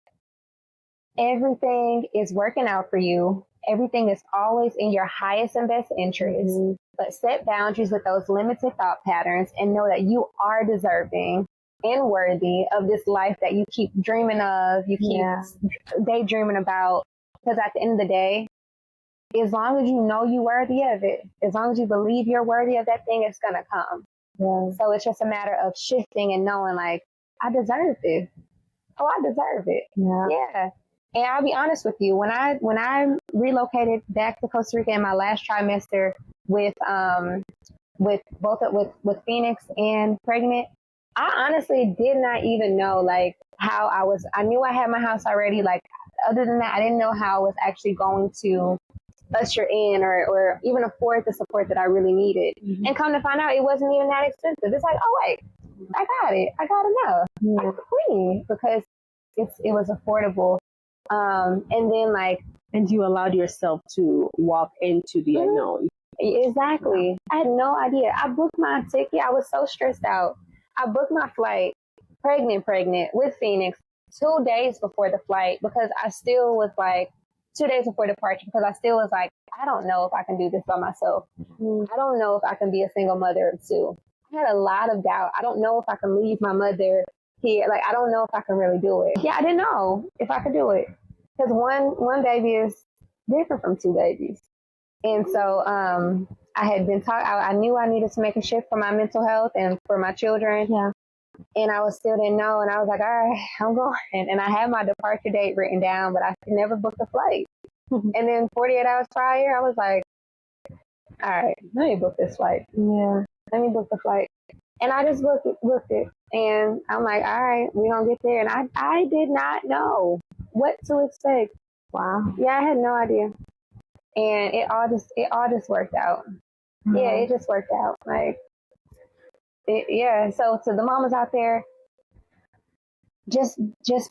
everything is working out for you. Everything is always in your highest and best interest. But set boundaries with those limited thought patterns and know that you are deserving and worthy of this life that you keep dreaming of, you keep daydreaming about. Because at the end of the day, as long as you know you're worthy of it, as long as you believe you're worthy of that thing, it's going to come. So it's just a matter of shifting and knowing, like, I deserve this. Oh, I deserve it. And I'll be honest with you, when I relocated back to Costa Rica in my last trimester with Phoenix and pregnant, I honestly did not even know like how I knew I had my house already. Like, other than that, I didn't know how I was actually going to usher in or even afford the support that I really needed. And come to find out, it wasn't even that expensive. It's like, oh wait, I got it. I got enough. I'm queen, because it was affordable. And then and you allowed yourself to walk into the unknown. Exactly. I had no idea. I booked my ticket. I was so stressed out. I booked my flight, pregnant with Phoenix, 2 days before the flight, because I still was like, 2 days before departure, because I still was like, I don't know if I can do this by myself. I don't know if I can be a single mother of two. I had a lot of doubt. I don't know if I can leave my mother here. Like, I don't know if I can really do it. I didn't know if I could do it, because one baby is different from two babies. And so I had been taught, I knew I needed to make a shift for my mental health and for my children. And I still didn't know. And I was like, all right, I'm going. And I had my departure date written down, but I could never book a flight. And then 48 hours prior, I was like, all right, let me book this flight. Let me book the flight. And I just booked it. And I'm like, all right, we're going to get there. And I did not know what to expect. Wow. I had no idea. And it all just worked out. It just worked out. So to the mamas out there, just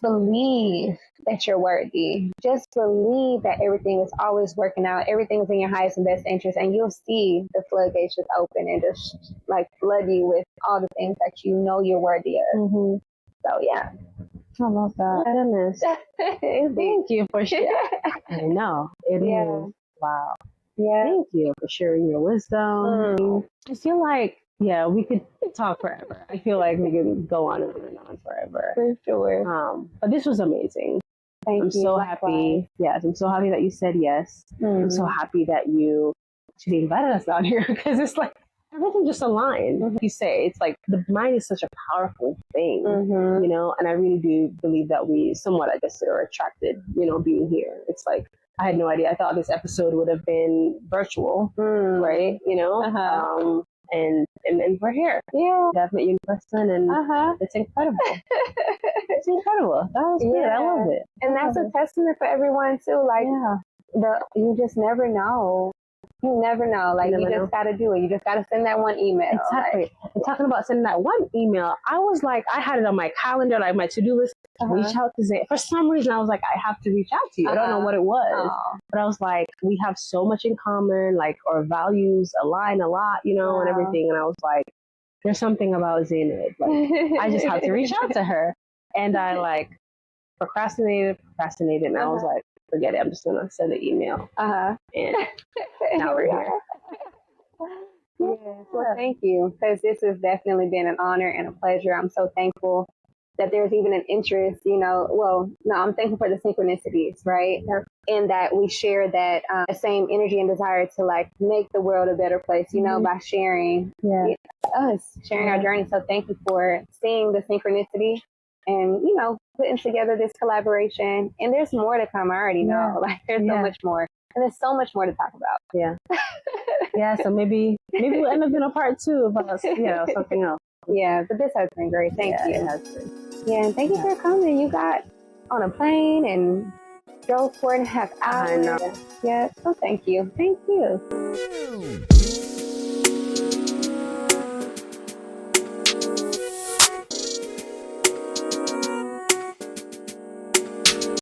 believe that you're worthy. Just believe that everything is always working out. Everything is in your highest and best interest, and you'll see the floodgates just open and just like flood you with all the things that you know you're worthy of. So yeah. I love that. Goodness. Thank you for sharing. I know. It is. Wow. Thank you for sharing your wisdom. I feel like, we could talk forever. I feel like we could go on and on forever. For sure. But this was amazing. I'm so happy. Yes, I'm so happy that you said yes. I'm so happy that you actually invited us out here, because it's like everything just aligned. You say, it's like the mind is such a powerful thing, you know, and I really do believe that we somewhat, I guess, are attracted, you know, being here. It's like, I had no idea. I thought this episode would have been virtual, right? You know, and we're here. I've met you in person, and it's incredible. It's incredible. That was good. I love it. And that's a testament for everyone too. Like, you just never know. You never know. Like, you just got to do it. You just got to send that one email. Exactly. And talking about sending that one email, I was like, I had it on my calendar, like my to-do list, reach out to Zay. For some reason, I was like, I have to reach out to you. I don't know what it was. But I was like, we have so much in common, like our values align a lot, you know, and everything. And I was like, there's something about Zaynab. Like, I just have to reach out to her. And I like procrastinated. And I was like, forget it. I'm just going to send an email. And now we're here. Well, thank you, because this has definitely been an honor and a pleasure. I'm so thankful that there's even an interest, I'm thankful for the synchronicities, right? And that we share that same energy and desire to like make the world a better place, by sharing sharing our journey. So thank you for seeing the synchronicity and, putting together this collaboration. And there's more to come. I already know, like there's so much more. And there's so much more to talk about. Yeah. Yeah. So maybe we'll end up in a part 2 about, something else. Yeah. But this has been great. Thank you. It has been. Yeah. And thank you for coming. You got on a plane and drove 4.5 hours. I know. Yeah. So thank you. Thank you.